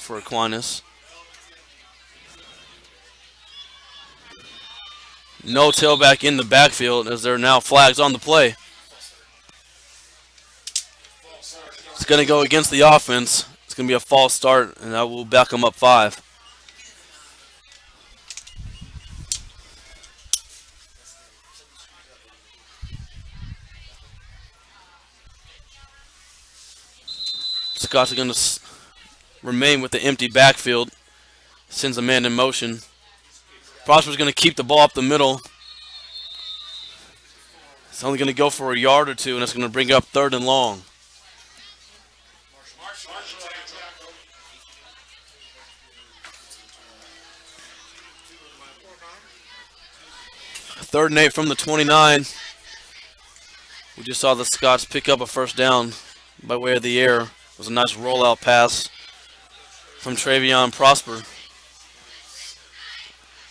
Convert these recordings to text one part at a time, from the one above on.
for Aquinas. No tailback in the backfield as there are now flags on the play. It's going to go against the offense. It's going to be a false start, and that will back them up 5. Scott's going to remain with the empty backfield. Sends a man in motion. Prosper's going to keep the ball up the middle. It's only going to go for a yard or two, and it's going to bring up 3rd and long. Third and 8 from the 29. We just saw the Scots pick up a first down by way of the air. It was a nice rollout pass from Travion Prosper.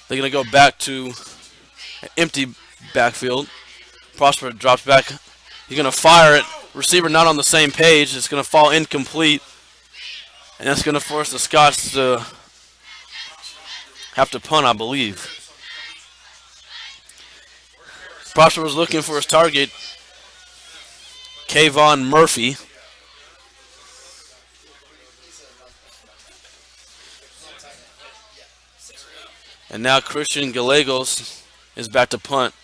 They're going to go back to an empty backfield. Prosper drops back. He's going to fire it. Receiver not on the same page. It's going to fall incomplete. And that's going to force the Scots to have to punt, I believe. Prosper was looking for his target, Kayvon Murphy. And now Christian Gallegos is back to punt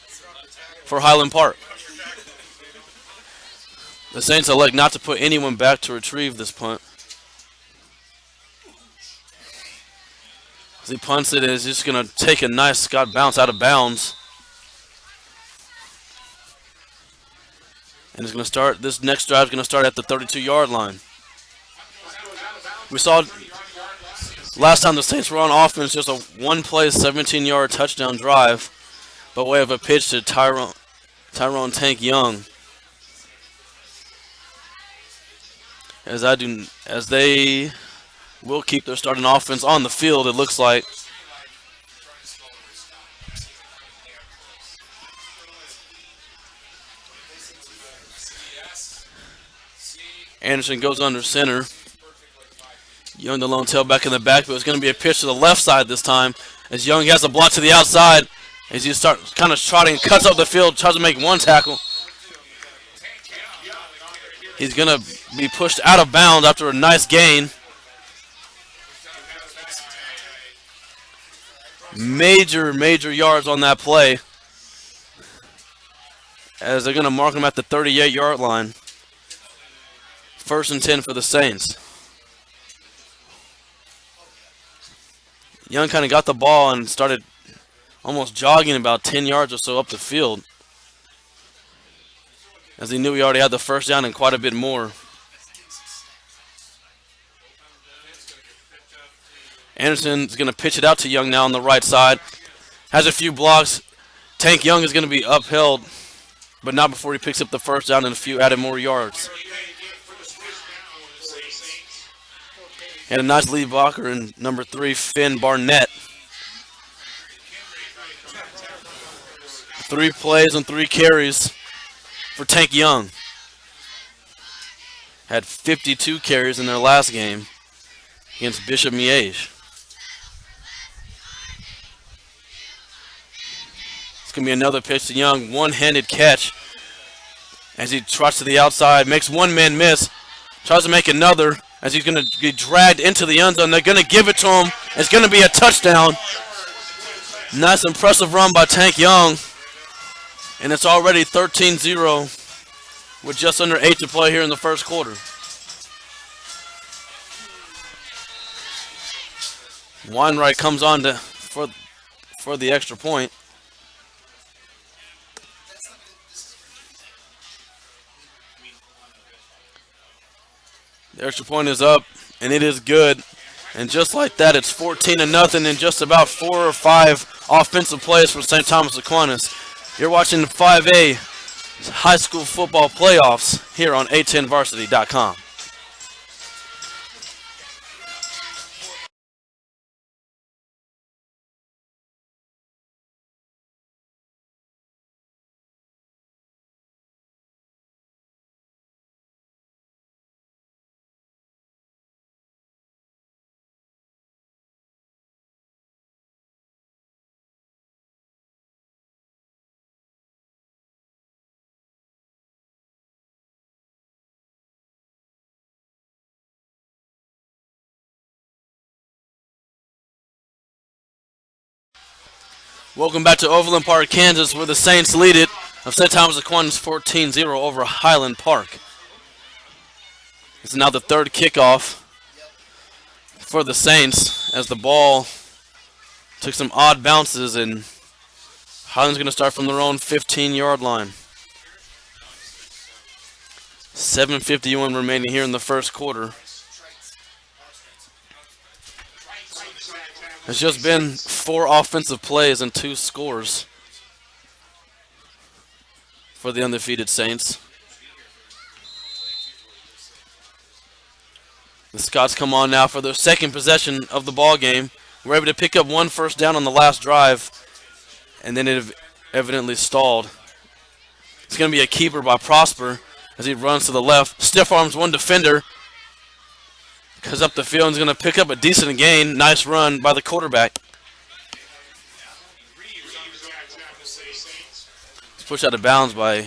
for Highland Park. The Saints elect not to put anyone back to retrieve this punt. As he punts it, he's just going to take a nice Scott bounce out of bounds. And it's going to start, this next drive is going to start at the 32-yard line. We saw last time the Saints were on offense, just a one-play, 17-yard touchdown drive by way of a pitch to Tyrone Tank Young. As they will keep their starting offense on the field, it looks like. Anderson goes under center. Young, the lone tailback in the back, but it's going to be a pitch to the left side this time. As Young has a block to the outside, as he starts kind of trotting, cuts up the field, tries to make one tackle. He's going to be pushed out of bounds after a nice gain. Major yards on that play, as they're going to mark him at the 38-yard line. 1st and 10 for the Saints. Young kind of got the ball and started almost jogging about 10 yards or so up the field, as he knew he already had the first down and quite a bit more. Anderson's going to pitch it out to Young now on the right side. Has a few blocks. Tank Young is going to be upheld, but not before he picks up the first down and a few added more yards. And a nice lead blocker in number 3, Finn Barnett. 3 plays and 3 carries for Tank Young. Had 52 carries in their last game against Bishop Miege. It's going to be another pitch to Young. One-handed catch as he trots to the outside. Makes one man miss. Tries to make another, as he's going to be dragged into the end zone. They're going to give it to him. It's going to be a touchdown. Nice, impressive run by Tank Young. And it's already 13-0 with just under 8 to play here in the first quarter. Weinreich comes on for the extra point. The extra point is up, and it is good. And just like that, it's 14-0 in just about 4 or 5 offensive plays for St. Thomas Aquinas. You're watching the 5A high school football playoffs here on A10varsity.com. Welcome back to Overland Park, Kansas, where the Saints lead it of St. Thomas Aquinas 14-0 over Highland Park. It's now the third kickoff for the Saints as the ball took some odd bounces, and Highland's going to start from their own 15-yard line. 7:51 remaining here in the first quarter. It's just been 4 offensive plays and 2 scores for the undefeated Saints. The Scots come on now for their second possession of the ball game. We're able to pick up 1 first down on the last drive, and then it evidently stalled. It's going to be a keeper by Prosper as he runs to the left. Stiff arms one defender. Because up the field, he's going to pick up a decent gain. Nice run by the quarterback. It's pushed out of bounds by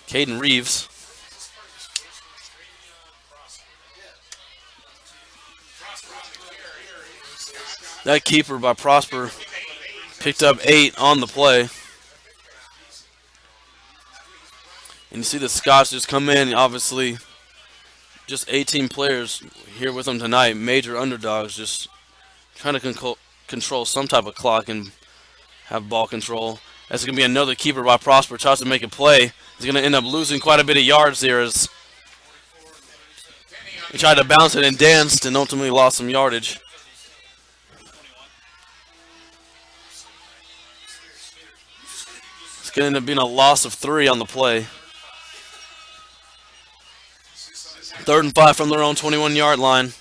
Caden Reeves. That keeper by Prosper picked up 8 on the play. And you see the Scots just come in, obviously. Just 18 players here with them tonight. Major underdogs, just trying to control some type of clock and have ball control. That's going to be another keeper by Prosper. Tries to make a play. He's going to end up losing quite a bit of yards there as he tried to bounce it and danced and ultimately lost some yardage. It's going to end up being a loss of 3 on the play. 3rd and 5 from their own 21-yard line.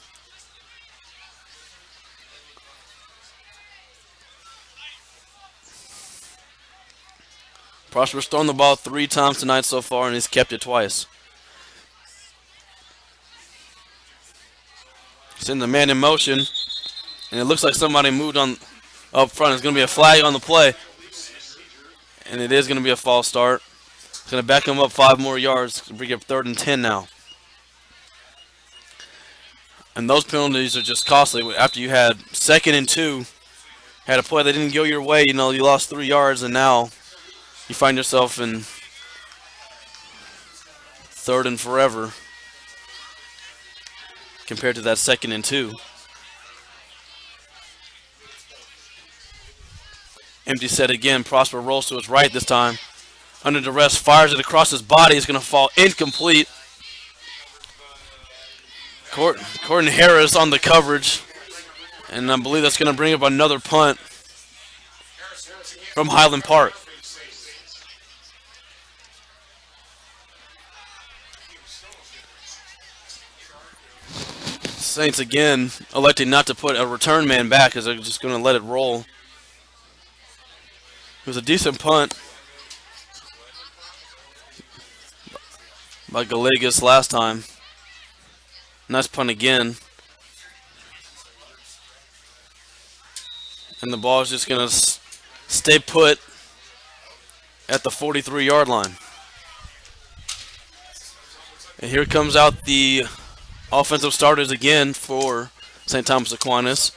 Prosper's thrown the ball 3 times tonight so far, and he's kept it twice. Send the man in motion, and it looks like somebody moved on up front. It's going to be a flag on the play, and it is going to be a false start. It's going to back him up 5 more yards to bring up 3rd and 10 now. And those penalties are just costly. After you had 2nd and 2, had a play that didn't go your way, you lost 3 yards, and now you find yourself in 3rd and forever compared to that 2nd and 2. Empty set again. Prosper rolls to his right this time. Under duress, fires it across his body. It's going to fall incomplete. Corton Harris on the coverage, and I believe that's going to bring up another punt from Highland Park. Saints again electing not to put a return man back as they're just going to let it roll. It was a decent punt by Galegas last time. Nice punt again. And the ball is just going to stay put at the 43-yard line. And here comes out the offensive starters again for St. Thomas Aquinas.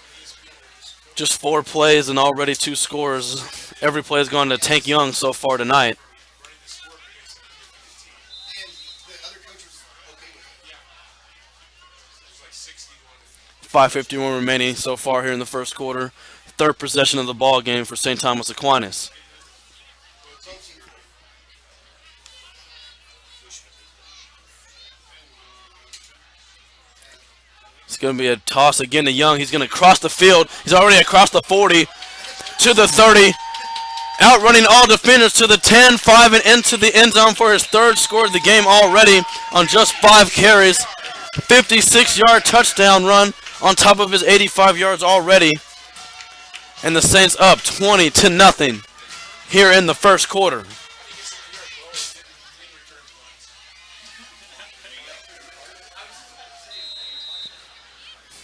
Just 4 plays and already 2 scores. Every play has gone to Tank Young so far tonight. 5:51 remaining so far here in the first quarter. 3rd possession of the ball game for St. Thomas Aquinas. It's going to be a toss again to Young. He's going to cross the field. He's already across the 40 to the 30. Outrunning all defenders to the 10, 5, and into the end zone for his 3rd score of the game already on just 5 carries. 56-yard touchdown run on top of his 85 yards already. And the Saints up 20-0 here in the first quarter.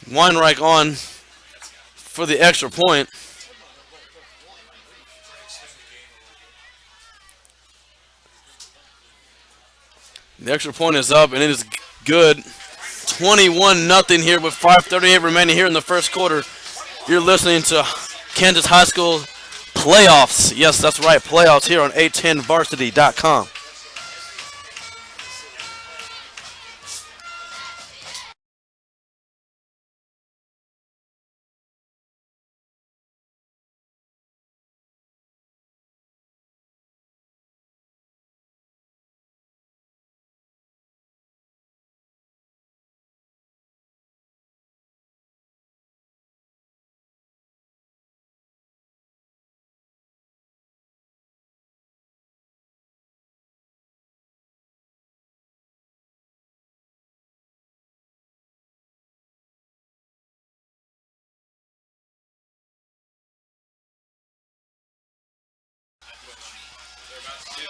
Weinreich on for the extra point. The extra point is up, and it is good. 21-0 here with 5:38 remaining here in the first quarter. You're listening to Kansas High School playoffs. Yes, that's right, playoffs here on A10varsity.com.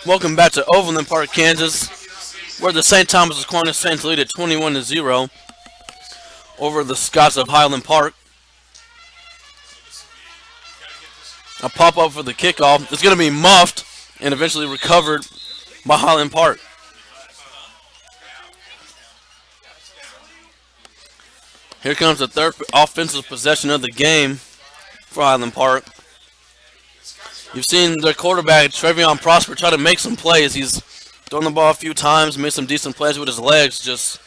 Welcome back to Overland Park, Kansas, where the St. Thomas Aquinas Saints lead at 21-0 over the Scots of Highland Park. A pop-up for the kickoff. It's going to be muffed and eventually recovered by Highland Park. Here comes the third offensive possession of the game for Highland Park. You've seen their quarterback, Trevion Prosper, try to make some plays. He's thrown the ball a few times, made some decent plays with his legs, just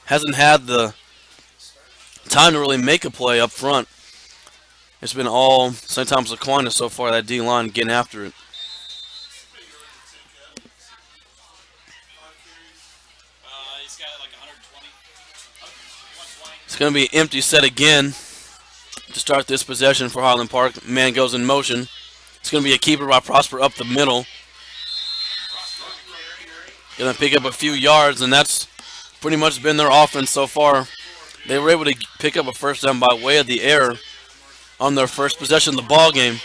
hasn't had the time to really make a play up front. It's been all St. Thomas Aquinas so far, that D-line getting after it. It's going to be an empty set again to start this possession for Highland Park. Man goes in motion. It's going to be a keeper by Prosper up the middle. Going to pick up a few yards, and that's pretty much been their offense so far. They were able to pick up a first down by way of the air on their first possession of the ball game.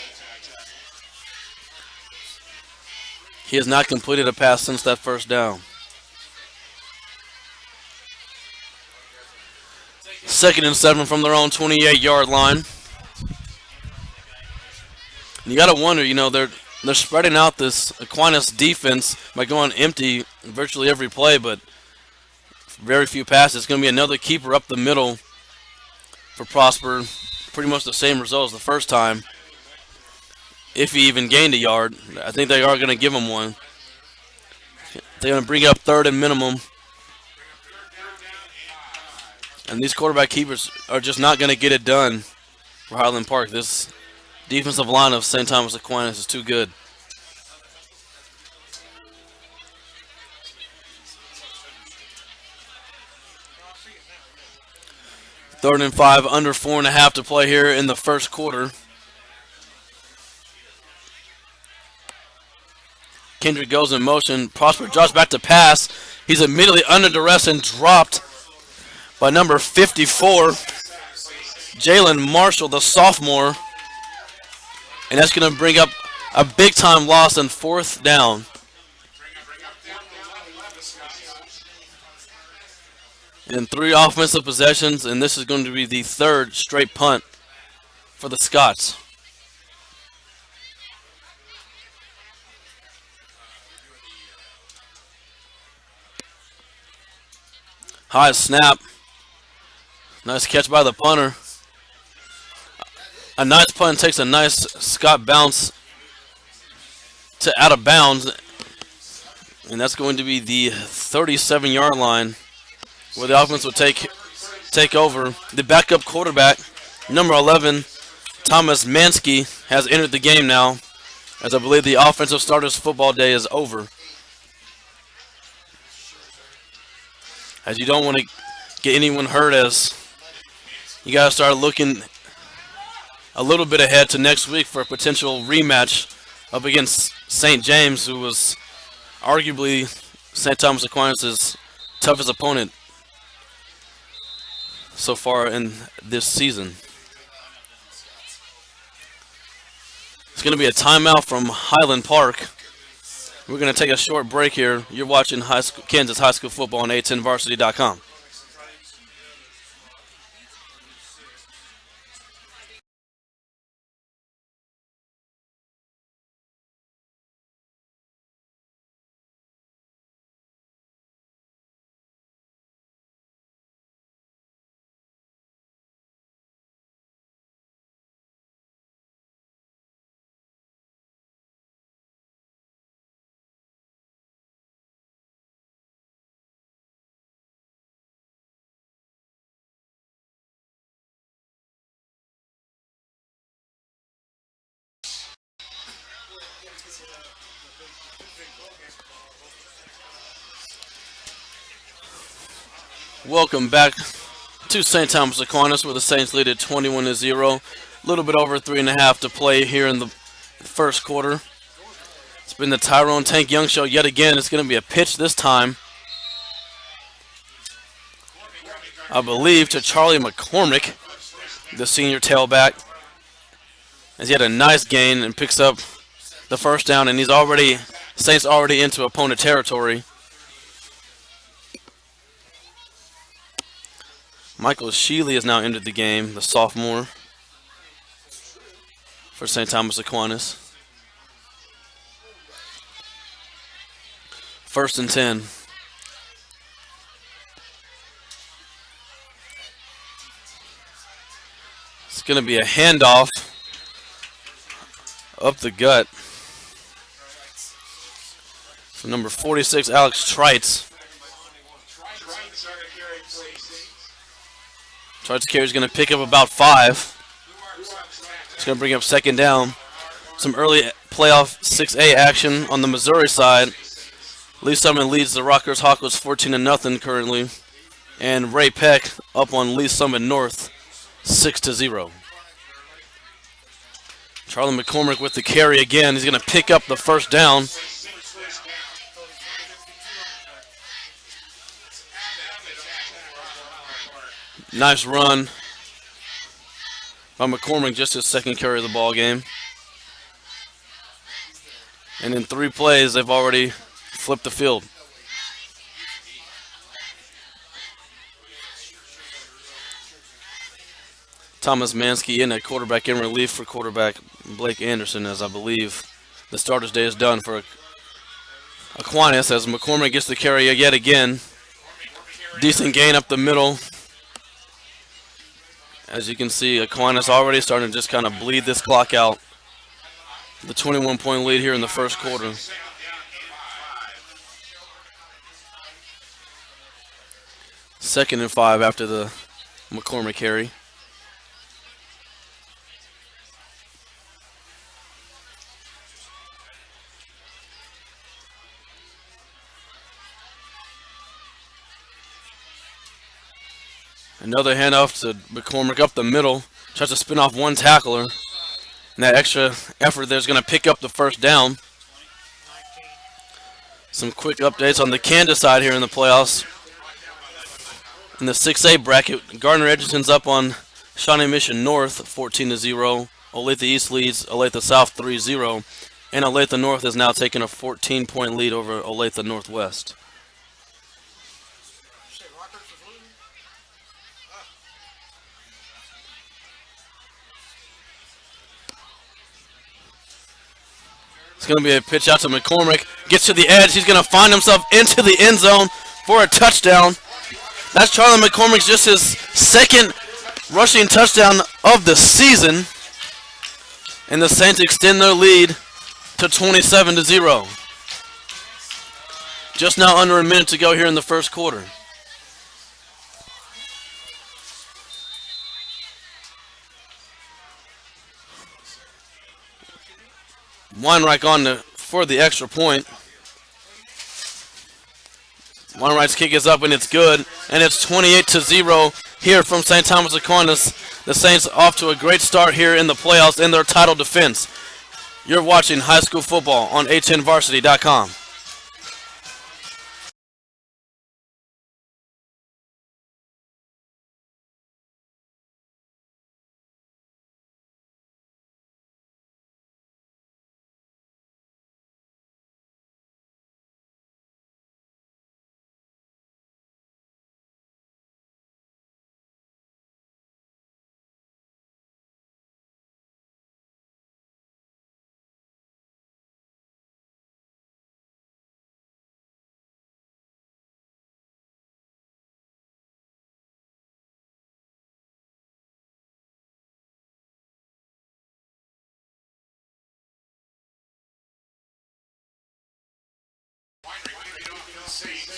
He has not completed a pass since that first down. 2nd and 7 from their own 28-yard line. You got to wonder, they're spreading out this Aquinas defense by going empty virtually every play, but very few passes. It's going to be another keeper up the middle for Prosper. Pretty much the same result as the first time. If he even gained a yard, I think they are going to give him one. They're going to bring it up 3rd and minimum. And these quarterback keepers are just not going to get it done for Highland Park. This defensive line of St. Thomas Aquinas is too good. Third and 5, under 4.5 to play here in the first quarter. Kendrick goes in motion. Prosper drops back to pass. He's immediately under duress and dropped by number 54, Jalen Marshall, the sophomore. And that's going to bring up a big-time loss on 4th down. And 3 offensive possessions, and this is going to be the 3rd straight punt for the Scots. High snap. Nice catch by the punter. A nice punt takes a nice Scott bounce to out of bounds. And that's going to be the 37-yard line where the offense will take over. The backup quarterback, number 11, Thomas Mansky, has entered the game now, as I believe the offensive starters football day is over. As you don't want to get anyone hurt, as you got to start looking a little bit ahead to next week for a potential rematch up against St. James, who was arguably St. Thomas Aquinas' toughest opponent so far in this season. It's going to be a timeout from Highland Park. We're going to take a short break here. You're watching Kansas High School football on A10varsity.com. Welcome back to St. Thomas Aquinas, where the Saints lead at 21-0. A little bit over 3.5 to play here in the first quarter. It's been the Tyrone Tank Young show yet again. It's going to be a pitch this time, I believe, to Charlie McCormick, the senior tailback, as he had a nice gain and picks up the first down, and Saints already into opponent territory. Michael Sheely has now entered the game, the sophomore for St. Thomas Aquinas. 1st and 10. It's going to be a handoff up the gut for number 46, Alex Trites. Trites carry is going to pick up about 5. It's going to bring up 2nd down. Some early playoff 6A action on the Missouri side. Lee Summit leads the Rockers Hawkers 14-0 currently. And Ray Peck up on Lee Summit North 6-0. Charlie McCormick with the carry again. He's going to pick up the first down. Nice run by McCormick, just his 2nd carry of the ball game. And in 3 plays, they've already flipped the field. Thomas Mansky in at quarterback in relief for quarterback Blake Anderson, as I believe the starter's day is done for Aquinas, as McCormick gets the carry yet again. Decent gain up the middle. As you can see, Aquinas already starting to just kind of bleed this clock out. The 21-point lead here in the first quarter. Second and 5 after the McCormick carry. Another handoff to McCormick up the middle. Tries to spin off one tackler. And that extra effort there is going to pick up the first down. Some quick updates on the Kansas side here in the playoffs. In the 6A bracket, Gardner Edgerton's up on Shawnee Mission North 14-0. Olathe East leads Olathe South 3-0. And Olathe North has now taken a 14-point lead over Olathe Northwest. It's going to be a pitch out to McCormick. Gets to the edge. He's going to find himself into the end zone for a touchdown. That's Charlie McCormick's just his 2nd rushing touchdown of the season. And the Saints extend their lead to 27-0. Just now under a minute to go here in the first quarter. Weinreich on for the extra point. Weinreich's kick is up and it's good. And it's 28-0 here from St. Thomas Aquinas. The Saints off to a great start here in the playoffs in their title defense. You're watching high school football on a10varsity.com.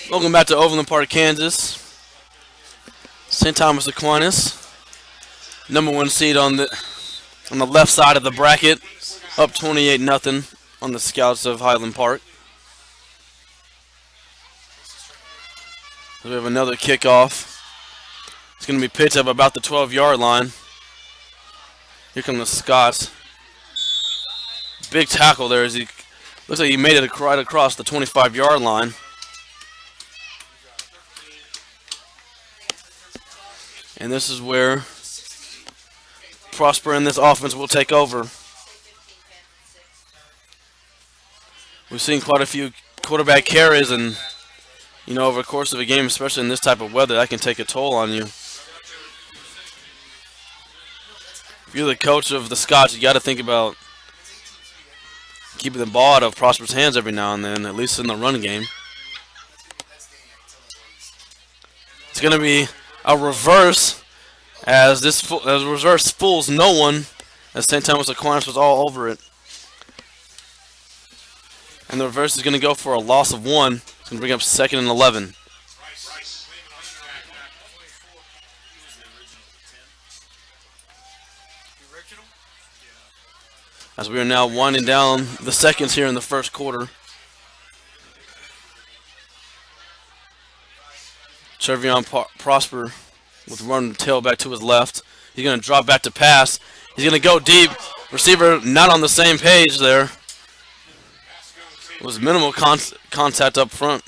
Welcome back to Overland Park, Kansas. St. Thomas Aquinas, #1 seed on the left side of the bracket, up 28-0. on the scouts of Highland Park. We have another kickoff. It's going to be pitched up about the 12-yard line. Here come the Scots. Big tackle there as he looks like he made it right across the 25-yard line. And this is where Prosper and this offense will take over. We've seen quite a few quarterback carries, and over the course of a game, especially in this type of weather, that can take a toll on you. If you're the coach of the Scots, you got to think about keeping the ball out of Prosper's hands every now and then, at least in the run game. It's going to be a reverse, as reverse fools no one, as St. Thomas Aquinas was all over it. And the reverse is going to go for a loss of 1. It's going to bring up 2nd and 11. As we are now winding down the seconds here in the first quarter. Trevion Prosper with run tailback to his left. He's going to drop back to pass. He's going to go deep. Receiver not on the same page there. It was minimal contact up front.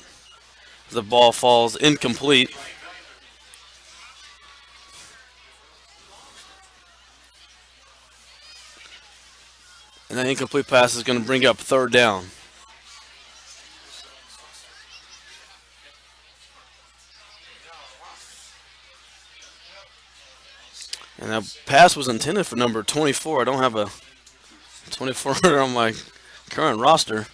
The ball falls incomplete. And that incomplete pass is going to bring up 3rd down. And that pass was intended for number 24. I don't have a 24 on my current roster.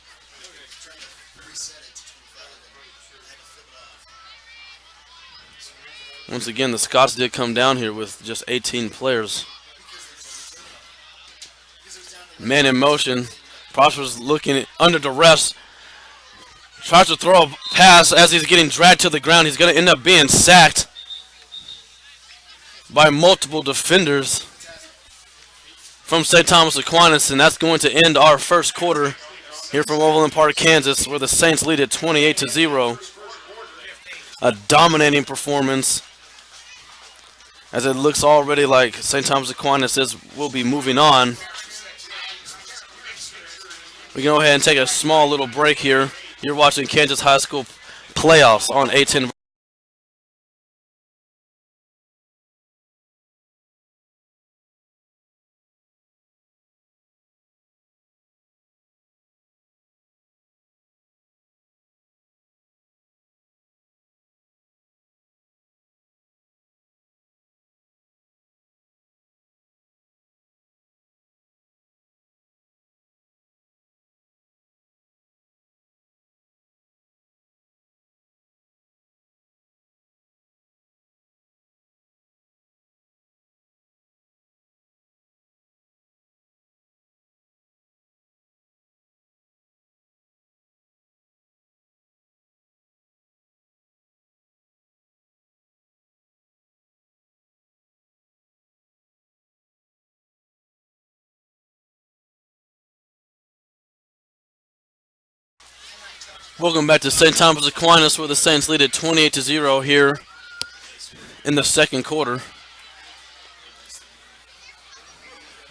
Once again, the Scots did come down here with just 18 players. Man in motion. Prosper's looking under duress. Tries to throw a pass as he's getting dragged to the ground. He's going to end up being sacked by multiple defenders from St. Thomas Aquinas, and that's going to end our first quarter here from Overland Park, Kansas, where the Saints lead at 28-0. A dominating performance, as it looks already like St. Thomas Aquinas will be moving on. We can go ahead and take a small little break here. You're watching Kansas High School Playoffs on A10. Welcome back to St. Thomas Aquinas, where the Saints lead at 28-0 here in the second quarter.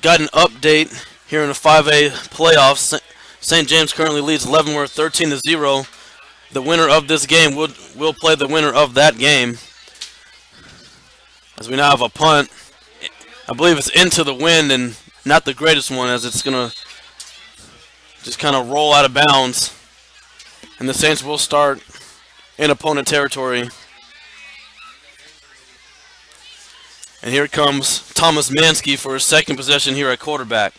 Got an update here in the 5A playoffs. St. James currently leads Leavenworth 13-0. The winner of this game will play the winner of that game. As we now have a punt. I believe it's into the wind and not the greatest one, as it's going to just kind of roll out of bounds. And the Saints will start in opponent territory. And here comes Thomas Mansky for his second possession here at quarterback.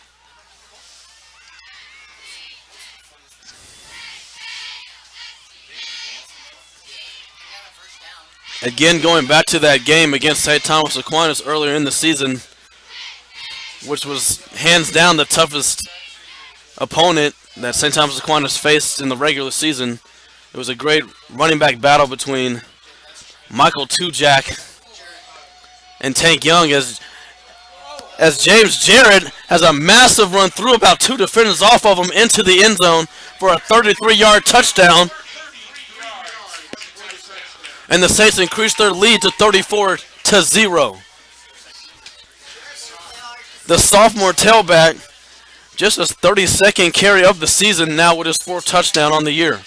Again, going back to that game against St. Thomas Aquinas earlier in the season, which was hands down the toughest opponent that St. Thomas Aquinas faced in the regular season. It was a great running back battle between Michael Tujak and Tank Young, as as James Jarrett has a massive run through about two defenders off of him into the end zone for a 33-yard touchdown. And the Saints increase their lead to 34-0. The sophomore tailback, just his 32nd carry of the season now with his fourth touchdown on the year.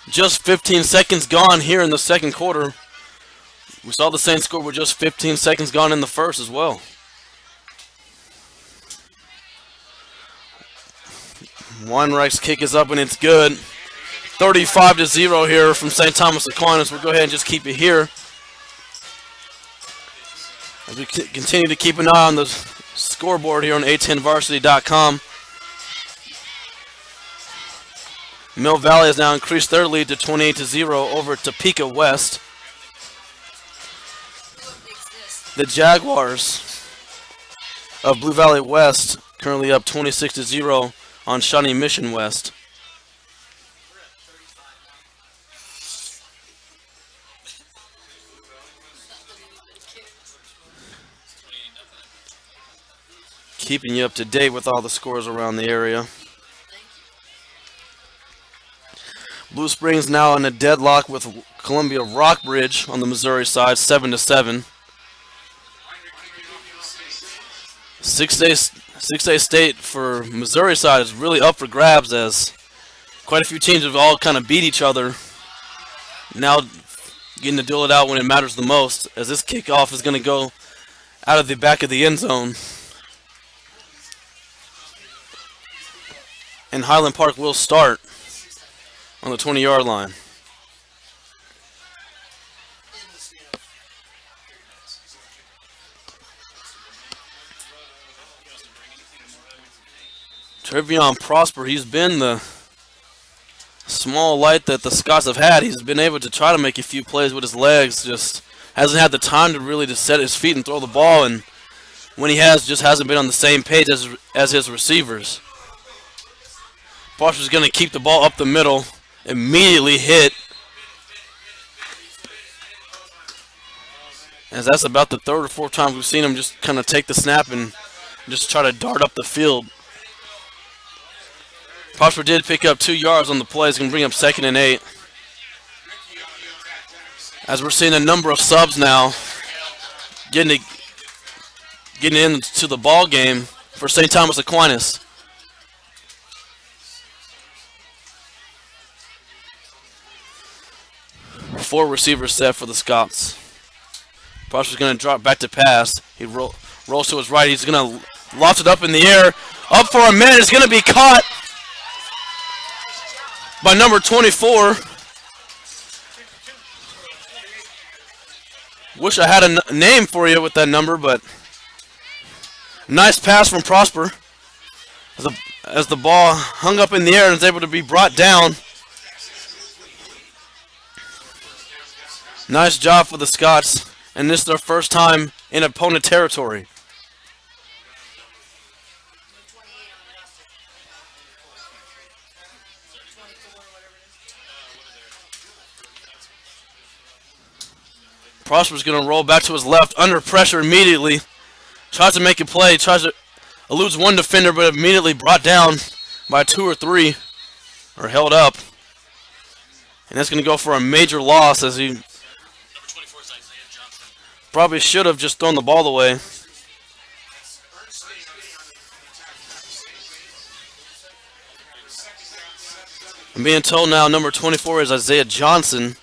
Just 15 seconds gone here in the second quarter. We saw the Saints score with just 15 seconds gone in the first as well. Weinreich's kick is up and it's good. 35-0 here from St. Thomas Aquinas. We'll go ahead and just keep it here. As we continue to keep an eye on the scoreboard here on A10varsity.com. Mill Valley has now increased their lead to 28-0 over Topeka West. The Jaguars of Blue Valley West currently up 26-0 on Shawnee Mission West. Keeping you up to date with all the scores around the area. Blue Springs now in a deadlock with Columbia Rockbridge on the Missouri side, 7-7. 6A State for Missouri side is really up for grabs as quite a few teams have all kind of beat each other. Now getting to duel it out when it matters the most, as this kickoff is going to go out of the back of the end zone. And Highland Park will start on the 20-yard line. Trevion Prosper, he's been the small light that the Scots have had. He's been able to try to make a few plays with his legs, just hasn't had the time to really just set his feet and throw the ball, and when he has, just hasn't been on the same page as his receivers. Prosper's going to keep the ball up the middle, immediately hit, as that's about the third or fourth time we've seen him just kind of take the snap and just try to dart up the field. Prosper did pick up 2 yards on the play. He's going to bring up 2nd and 8. As we're seeing a number of subs now getting into the ball game for St. Thomas Aquinas. Four receivers set for the Scots. Prosper's going to drop back to pass. He rolls to his right. He's going to loft it up in the air. Up for a minute. It's going to be caught by number 24. Wish I had a name for you with that number, but nice pass from Prosper as the ball hung up in the air and is able to be brought down. Nice job for the Scots, and this is their first time in opponent territory. Prosper's going to roll back to his left, under pressure immediately. Tries to make a play, eludes one defender, but immediately brought down by 2 or 3, or held up. And that's going to go for a major loss, as he probably should have just thrown the ball away. I'm being told now number 24 is Isaiah Johnson,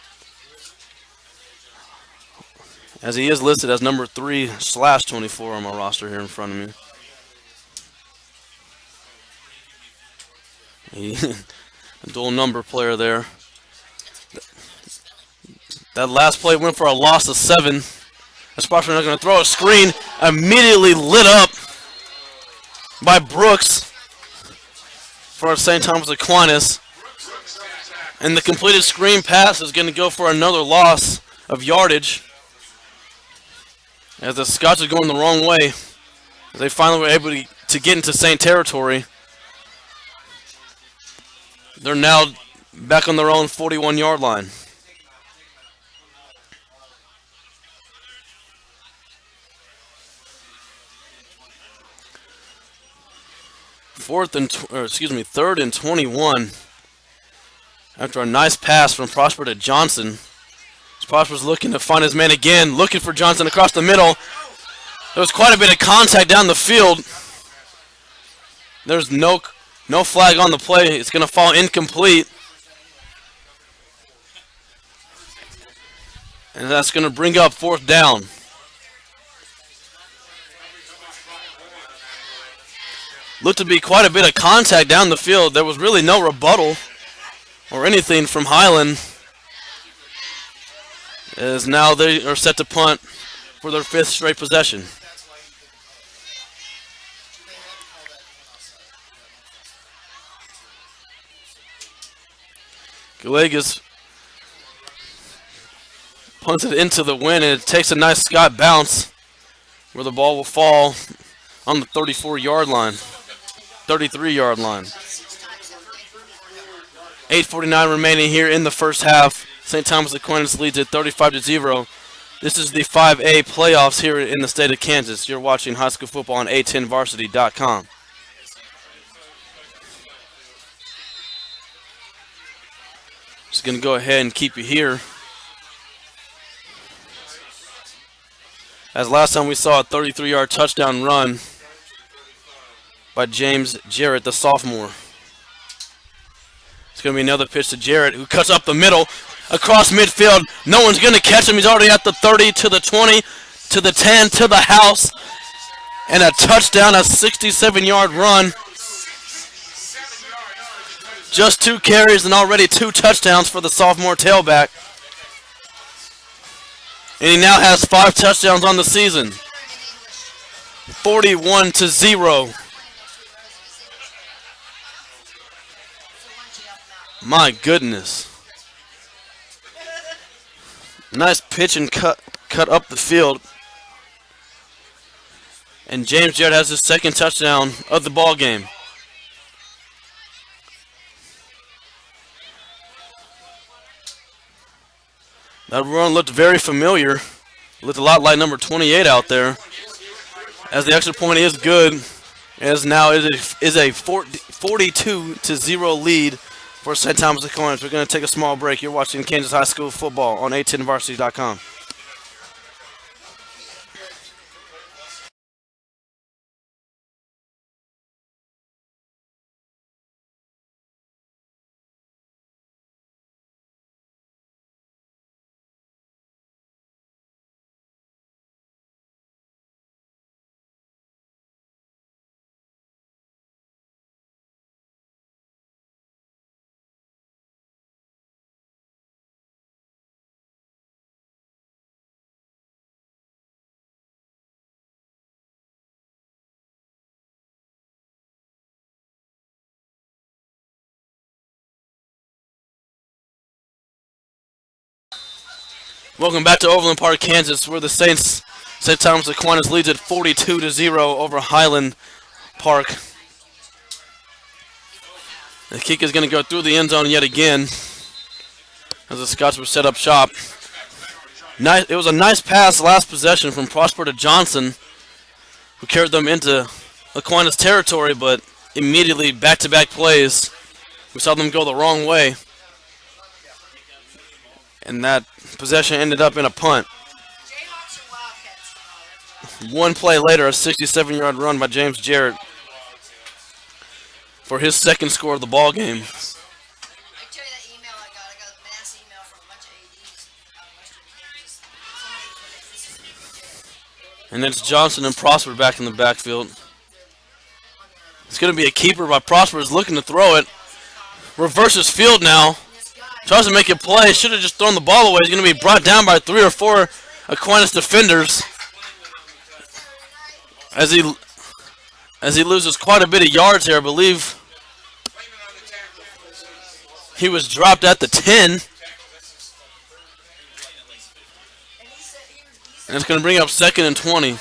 as he is listed as number 3/24 on my roster here in front of me. A dual number player there. That last play went for a loss of 7. As Prosper not going to throw a screen, immediately lit up by Brooks for St. Thomas Aquinas. And the completed screen pass is going to go for another loss of yardage, as the Scots are going the wrong way. They finally were able to get into Saint territory. They're now back on their own 41-yard line. third and 21. After a nice pass from Prosper to Johnson. Prosper's looking to find his man again, looking for Johnson across the middle. There was quite a bit of contact down the field. There's no flag on the play. It's going to fall incomplete. And that's going to bring up fourth down. Looked to be quite a bit of contact down the field. There was really no rebuttal or anything from Highland. As now they are set to punt for their fifth straight possession. Galegas punts it into the wind, and it takes a nice Scott bounce where the ball will fall on the 34-yard line, 33-yard line. 8:49 remaining here in the first half. St. Thomas Aquinas leads at 35-0. This is the 5A playoffs here in the state of Kansas. You're watching high school football on A10varsity.com. Just going to go ahead and keep you here. As last time we saw a 33-yard touchdown run by James Jarrett, the sophomore. It's going to be another pitch to Jarrett, who cuts up the middle, across midfield. No one's going to catch him. He's already at the 30, to the 20, to the 10, to the house. And a touchdown, a 67-yard run. Just 2 carries and already 2 touchdowns for the sophomore tailback. And he now has 5 touchdowns on the season. 41-0. My goodness. Nice pitch and cut up the field. And James Jarrett has his second touchdown of the ball game. That run looked very familiar. Looked a lot like number 28 out there. As the extra point is good. As now it is a 42-0 lead for St. Thomas Aquinas. We're going to take a small break. You're watching Kansas High School football on A10varsity.com. Welcome back to Overland Park, Kansas, where the St. Thomas Aquinas leads at 42-0 over Highland Park. The kick is going to go through the end zone yet again as the Scots will set up shop. Nice, it was a nice pass last possession from Prosper to Johnson, who carried them into Aquinas territory, but immediately back-to-back plays, we saw them go the wrong way. And that possession ended up in a punt. One play later, a 67-yard run by James Jarrett for his second score of the ball game. And it's Johnson and Prosper back in the backfield. It's going to be a keeper by Prosper. Is looking to throw it. Reverses field now. Tries to make a play. Should have just thrown the ball away. He's going to be brought down by 3 or 4 Aquinas defenders. As he loses quite a bit of yards here, I believe he was dropped at the 10. And it's going to bring up 2nd and 20.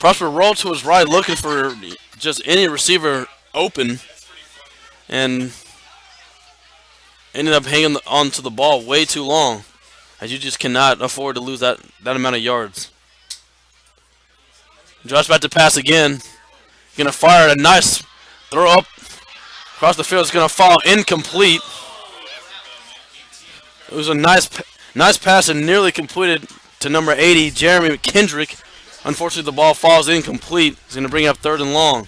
Prosper rolled to his right looking for just any receiver open. And ended up hanging onto the ball way too long. As you just cannot afford to lose that amount of yards. Josh about to pass again. Going to fire a nice throw up across the field. It's going to fall incomplete. It was a nice pass and nearly completed to number 80, Jeremy McKendrick. Unfortunately, the ball falls incomplete. He's going to bring up 3rd and long.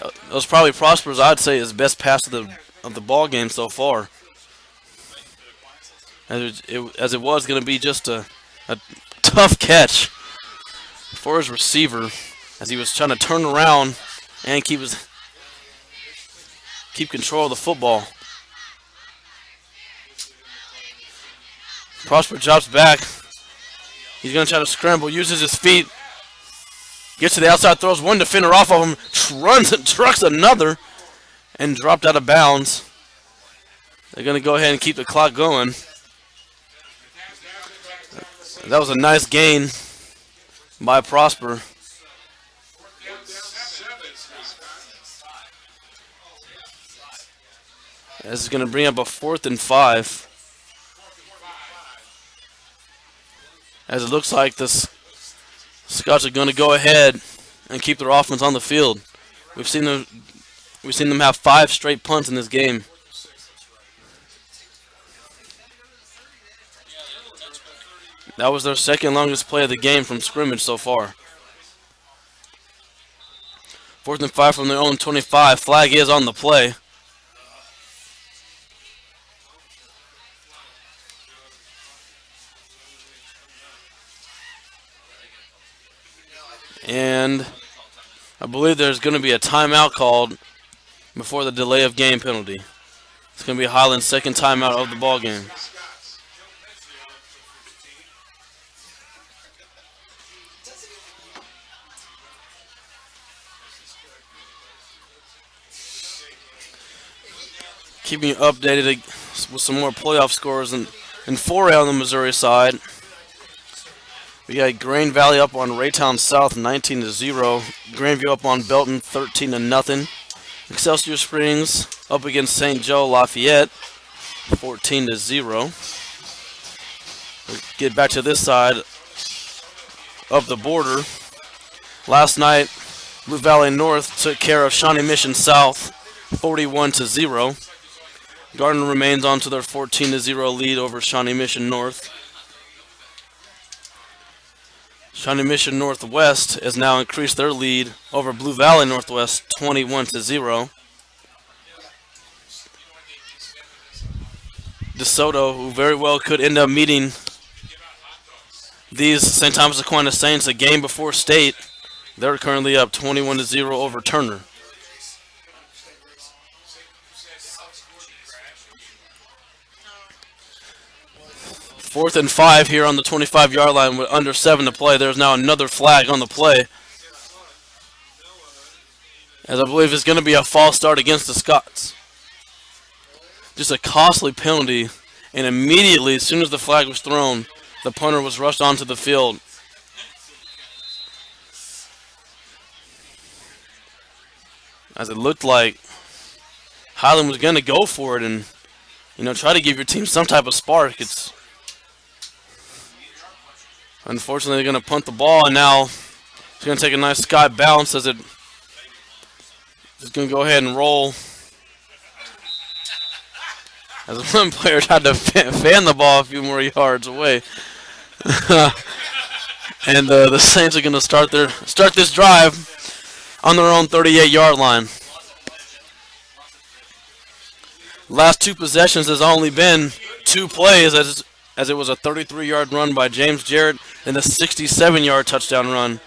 That was probably Prosper's, I'd say, his best pass of the ball game so far. As it was going to be just a tough catch for his receiver as he was trying to turn around and keep control of the football. Prosper drops back. He's going to try to scramble, uses his feet. Gets to the outside, throws one defender off of him, trucks another, and dropped out of bounds. They're going to go ahead and keep the clock going. That was a nice gain by Prosper. This is going to bring up a 4th and 5. As it looks like the Scots are going to go ahead and keep their offense on the field. We've seen them have 5 straight punts in this game. That was their second longest play of the game from scrimmage so far. 4th and 5 from their own 25. Flag is on the play. And I believe there's going to be a timeout called before the delay of game penalty. It's going to be Highland's second timeout of the ball game. Keeping you updated with some more playoff scores in 4A on the Missouri side. We got Grain Valley up on Raytown South 19-0. Grandview up on Belton 13-0. Excelsior Springs up against St. Joe Lafayette 14-0. We'll get back to this side of the border. Last night, Blue Valley North took care of Shawnee Mission South 41-0. Gardner remains on to their 14-0 lead over Shawnee Mission North. Shawnee Mission Northwest has now increased their lead over Blue Valley Northwest 21-0. DeSoto, who very well could end up meeting these St. Thomas Aquinas Saints a game before state, they're currently up 21-0 over Turner. Fourth and 5 here on the 25-yard line with under 7 to play. There's now another flag on the play, as I believe it's going to be a false start against the Scots. Just a costly penalty, and immediately, as soon as the flag was thrown, the punter was rushed onto the field. As it looked like Highland was going to go for it and, try to give your team some type of spark. Unfortunately, they're going to punt the ball, and now it's going to take a nice sky bounce as it's going to go ahead and roll. As one player tried to fan the ball a few more yards away. And the Saints are going to start this drive on their own 38-yard line. Last 2 possessions has only been 2 plays, as it was a 33-yard run by James Jarrett and a 67-yard touchdown run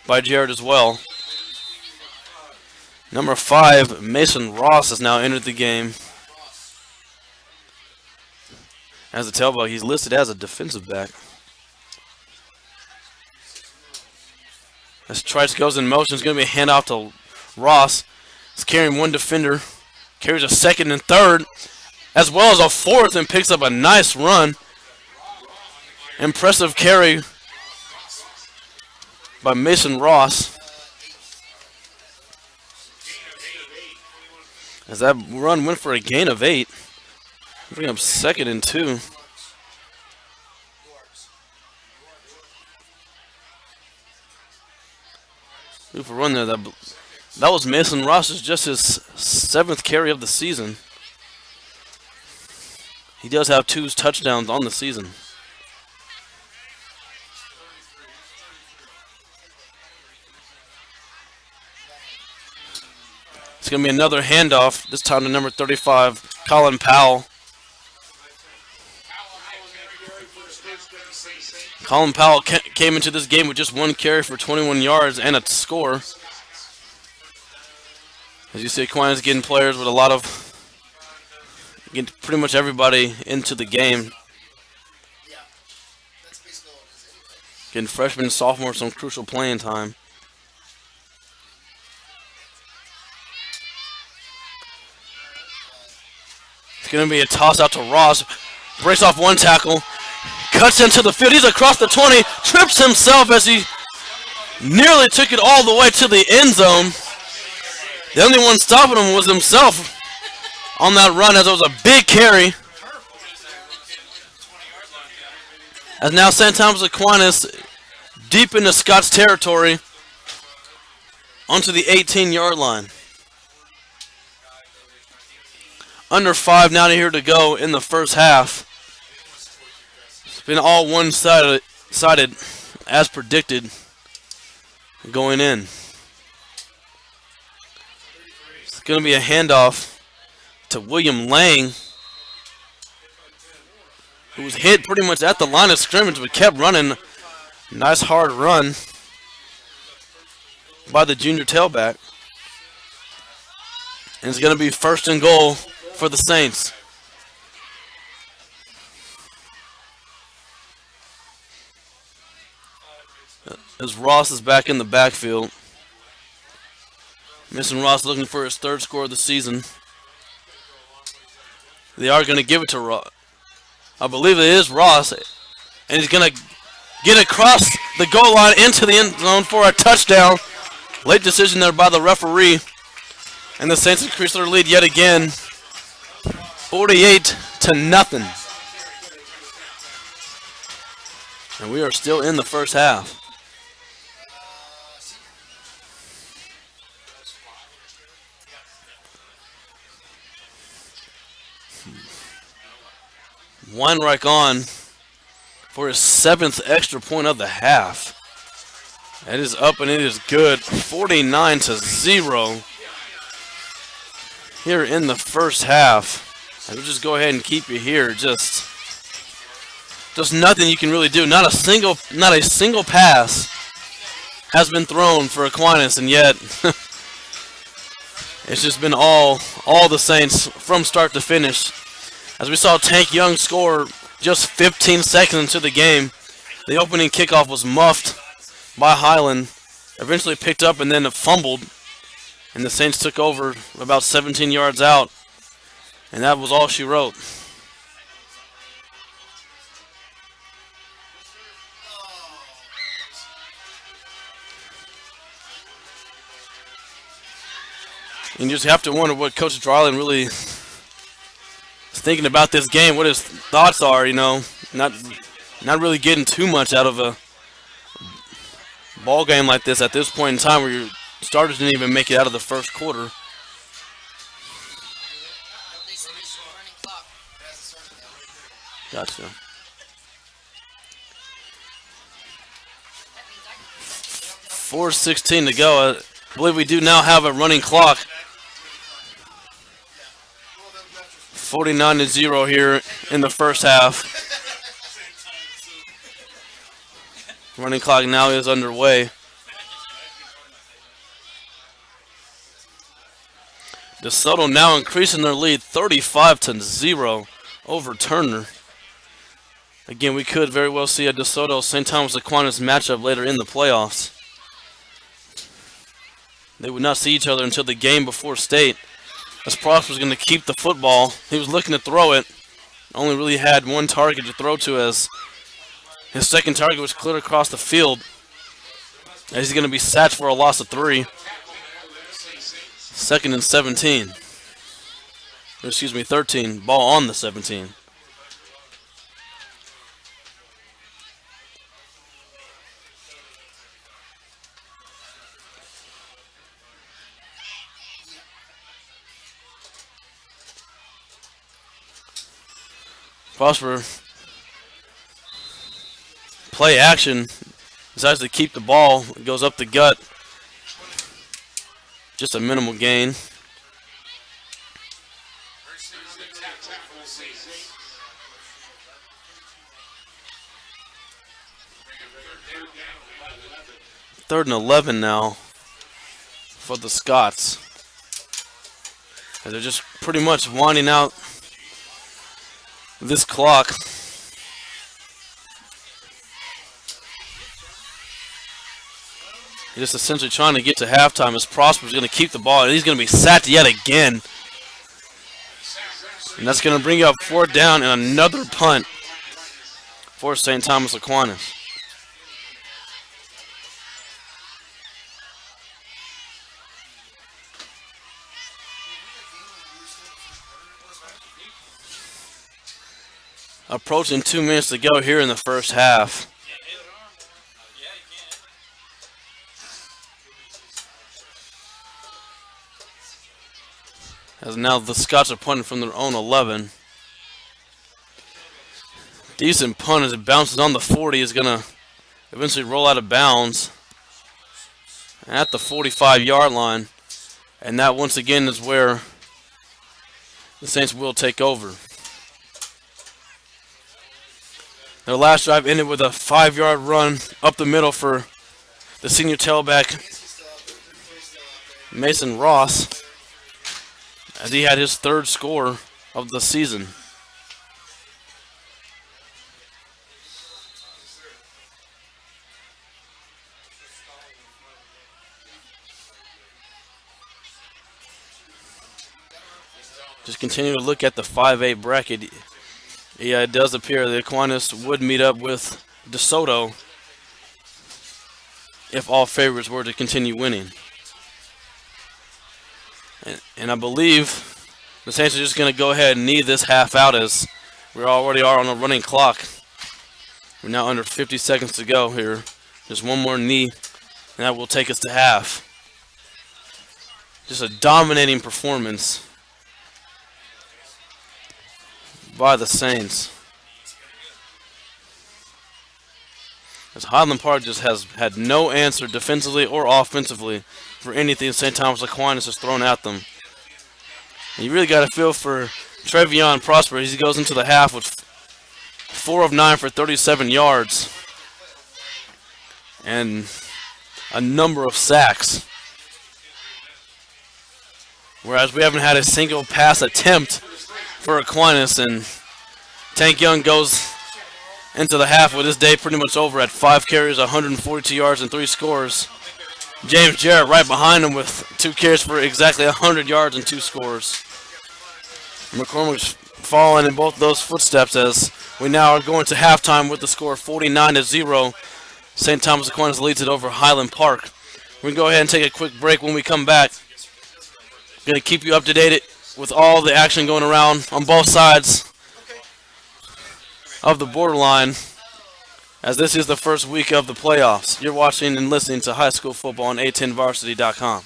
by Jarrett as well. Number 5, Mason Ross, has now entered the game as a tailback. He's listed as a defensive back. As Trice goes in motion, it's going to be a handoff to Ross. He's carrying 1 defender, carries a 2nd and 3rd, as well as a 4th, and picks up a nice run. Impressive carry by Mason Ross. As that run went for a gain of 8. Bring up 2nd and 2. Move a run there. That was Mason Ross's just his 7th carry of the season. He does have 2 touchdowns on the season. It's going to be another handoff, this time to number 35, Colin Powell. Colin Powell came into this game with just 1 carry for 21 yards and a score. As you see, Aquinas getting players with a lot of, getting pretty much everybody into the game. Getting freshmen and sophomores some crucial playing time. It's going to be a toss out to Ross. Breaks off 1 tackle. Cuts into the field. He's across the 20. Trips himself as he nearly took it all the way to the end zone. The only one stopping him was himself on that run, as it was a big carry. As now St. Thomas Aquinas deep into Scott's territory onto the 18-yard line. Under 5 now here to go in the first half. It's been all one-sided as predicted going in. It's going to be a handoff to William Lang, who was hit pretty much at the line of scrimmage but kept running. Nice hard run by the junior tailback. And it's going to be 1st and goal for the Saints. As Ross is back in the backfield. Mason Ross looking for his 3rd score of the season. They are going to give it to Ross. I believe it is Ross. And he's going to get across the goal line into the end zone for a touchdown. Late decision there by the referee. And the Saints increase their lead yet again. 48-0. And we are still in the first half. Weinreich on for his 7th extra point of the half. It is up and it is good. 49-0 here in the first half. I will just go ahead and keep you here. Just nothing you can really do. Not a single pass has been thrown for Aquinas, and yet it's just been all the Saints from start to finish. As we saw Tank Young score just 15 seconds into the game, the opening kickoff was muffed by Highland, eventually picked up and then fumbled, and the Saints took over about 17 yards out, and that was all she wrote. And you just have to wonder what Coach Dryland really is thinking about this game, what his thoughts are, you know. Not really getting too much out of a ball game like this at this point in time where your starters didn't even make it out of the first quarter. Gotcha. 4:16 to go. I believe we do now have a running clock. 49-0 here in the first half. Running clock now is underway. DeSoto now increasing their lead 35-0 over Turner. Again, we could very well see a DeSoto-St. Thomas Aquinas matchup later in the playoffs. They would not see each other until the game before state. As Pross was going to keep the football, he was looking to throw it. Only really had one target to throw to, as his second target was cleared across the field. As he's going to be sacked for a loss of 3. 2nd and 17. Or excuse me, 13. Ball on the 17. Prosper play action. Decides to keep the ball. It goes up the gut. Just a minimal gain. Third and 11 now for the Scots. And they're just pretty much winding out this clock. Just essentially trying to get to halftime as Prosper's going to keep the ball. And he's going to be sacked yet again. And that's going to bring up fourth down and another punt for St. Thomas Aquinas. Approaching 2 minutes to go here in the first half. As now the Scots are punting from their own 11. Decent punt as it bounces on the 40. Is going to eventually roll out of bounds at the 45-yard line. And that once again is where the Saints will take over. Their last drive ended with a 5-yard run up the middle for the senior tailback Mason Ross, as he had his third score of the season. Just continue to look at the 5A bracket. Yeah, it does appear that Aquinas would meet up with DeSoto if all favorites were to continue winning. And I believe the Saints are just going to go ahead and knee this half out as we already are on a running clock. We're now under 50 seconds to go here. Just one more knee, and that will take us to half. Just a dominating performance by the Saints. As Highland Park just has had no answer defensively or offensively for anything St. Thomas Aquinas has thrown at them. And you really got to feel for Trevion Prosper as he goes into the half with 4 of 9 for 37 yards and a number of sacks. Whereas we haven't had a single pass attempt for Aquinas, and Tank Young goes into the half with his day pretty much over at 5 carries, 142 yards, and 3 scores. James Jarrett right behind him with 2 carries for exactly 100 yards and 2 scores. McCormick's following in both those footsteps as we now are going to halftime with the score 49-0. St. Thomas Aquinas leads it over Highland Park. We can go ahead and take a quick break. When we come back, going to keep you up to date with all the action going around on both sides of the borderline, as this is the first week of the playoffs. You're watching and listening to high school football on A10varsity.com.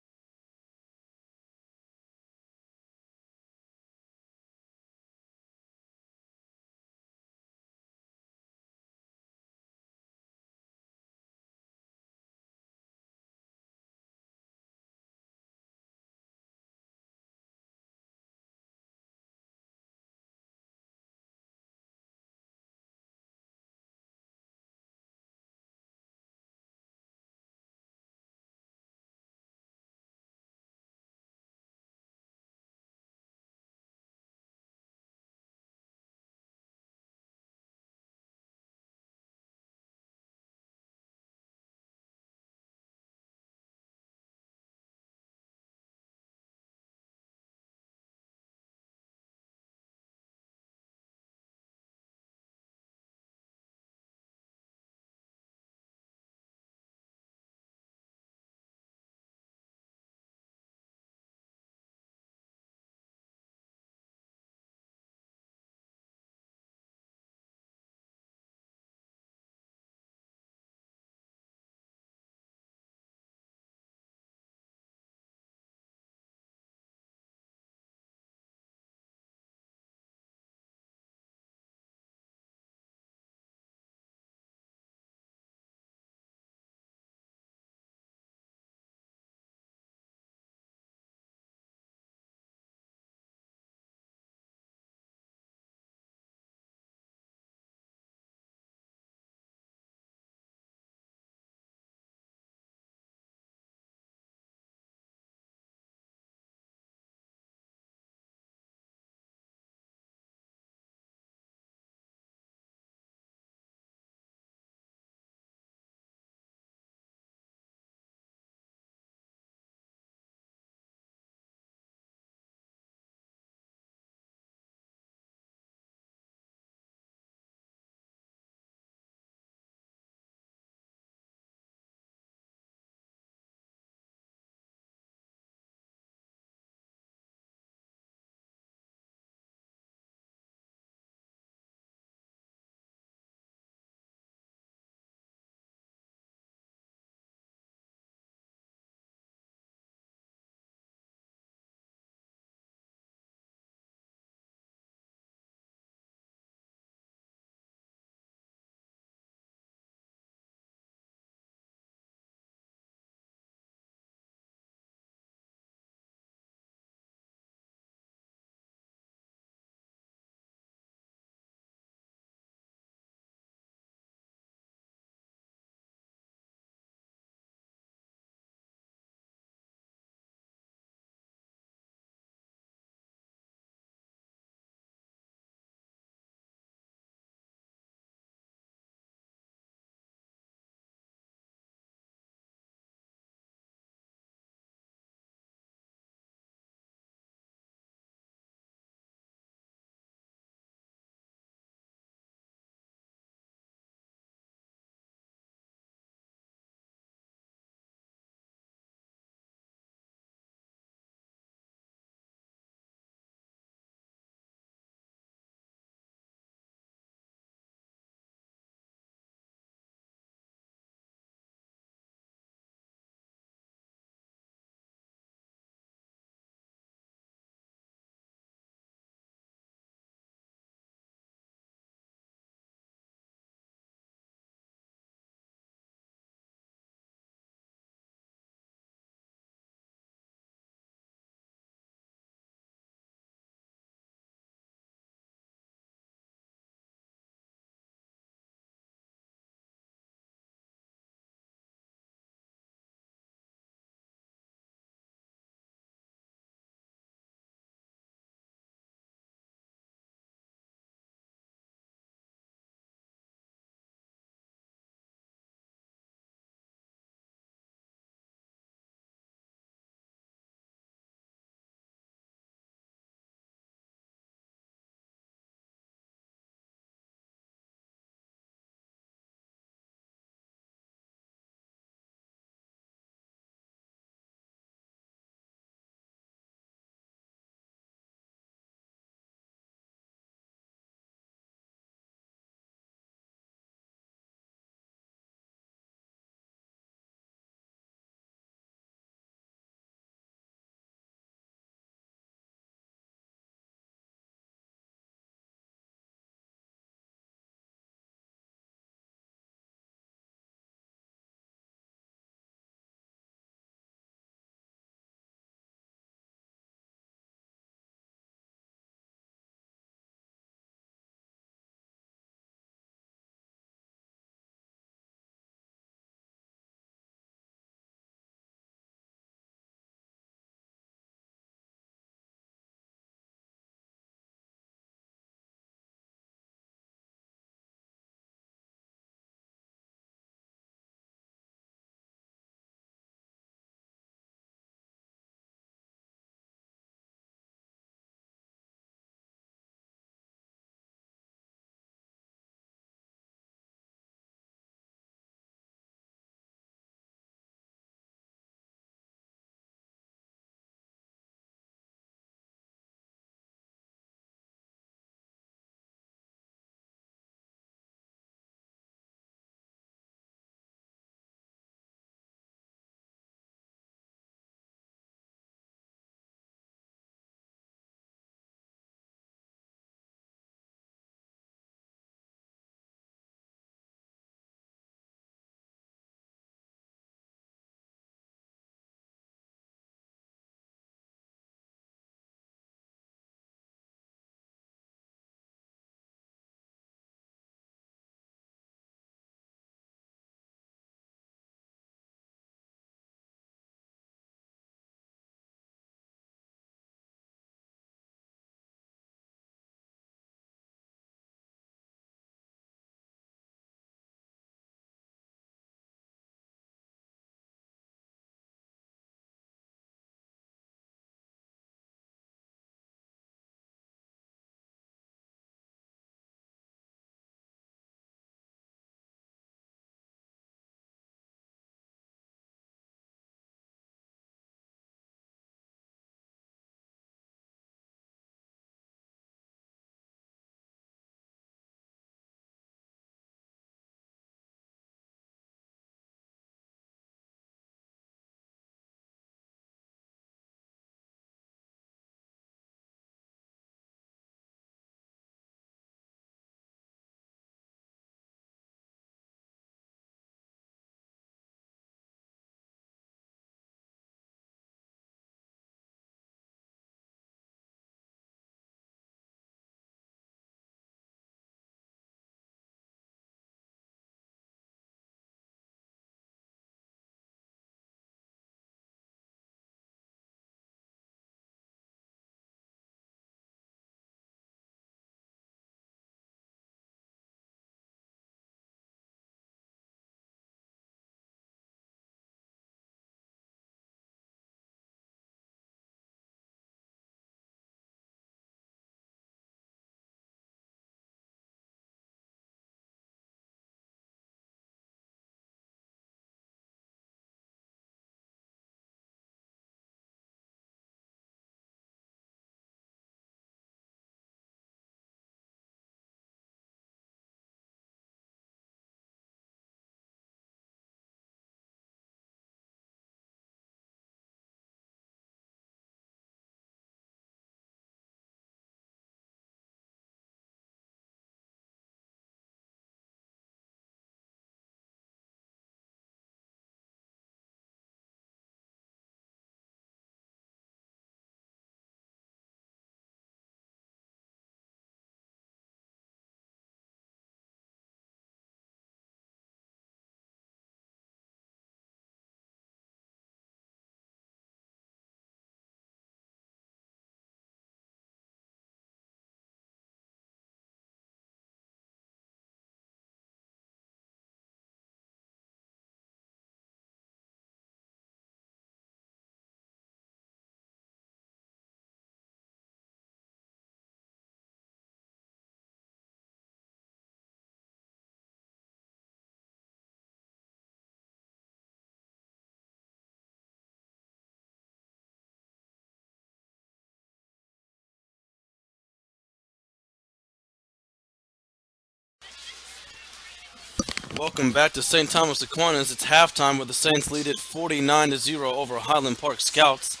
Welcome back to St. Thomas Aquinas. It's halftime with the Saints lead at 49-0 over Highland Park Scouts.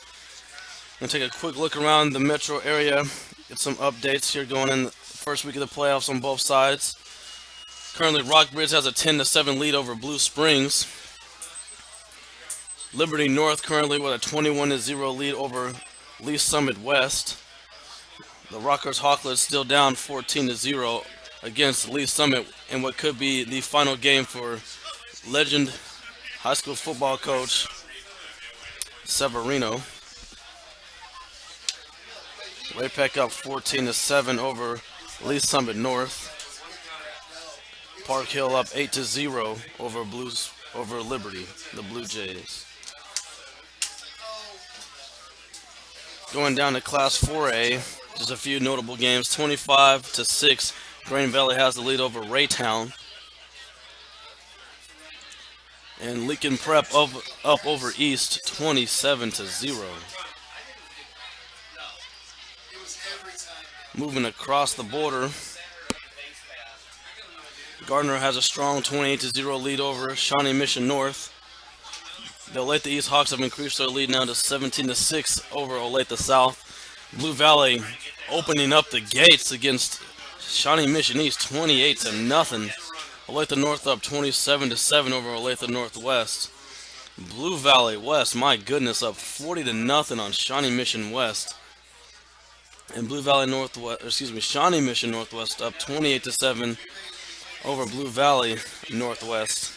Gonna take a quick look around the metro area, get some updates here going in the first week of the playoffs on both sides. Currently, Rockbridge has a 10-7 lead over Blue Springs. Liberty North currently with a 21-0 lead over Lee Summit West. The Rockers Hawklets still down 14-0 against Lee Summit in what could be the final game for legend high school football coach Severino. Ray-Pec up 14-7 over Lee Summit North. Park Hill up 8-0 over Liberty, the Blue Jays. Going down to Class 4A, just a few notable games. 25-6, Green Valley has the lead over Raytown. And Lincoln Prep up over East, 27-0. Moving across the border, Gardner has a strong 28-0 lead over Shawnee Mission North. The Olathe East Hawks have increased their lead now to 17-6 over Olathe South. Blue Valley opening up the gates against Shawnee Mission East, 28-0. Olathe North up 27-7 over Olathe Northwest. Blue Valley West, my goodness, up 40-0 on Shawnee Mission West. And Shawnee Mission Northwest up 28-7 over Blue Valley Northwest.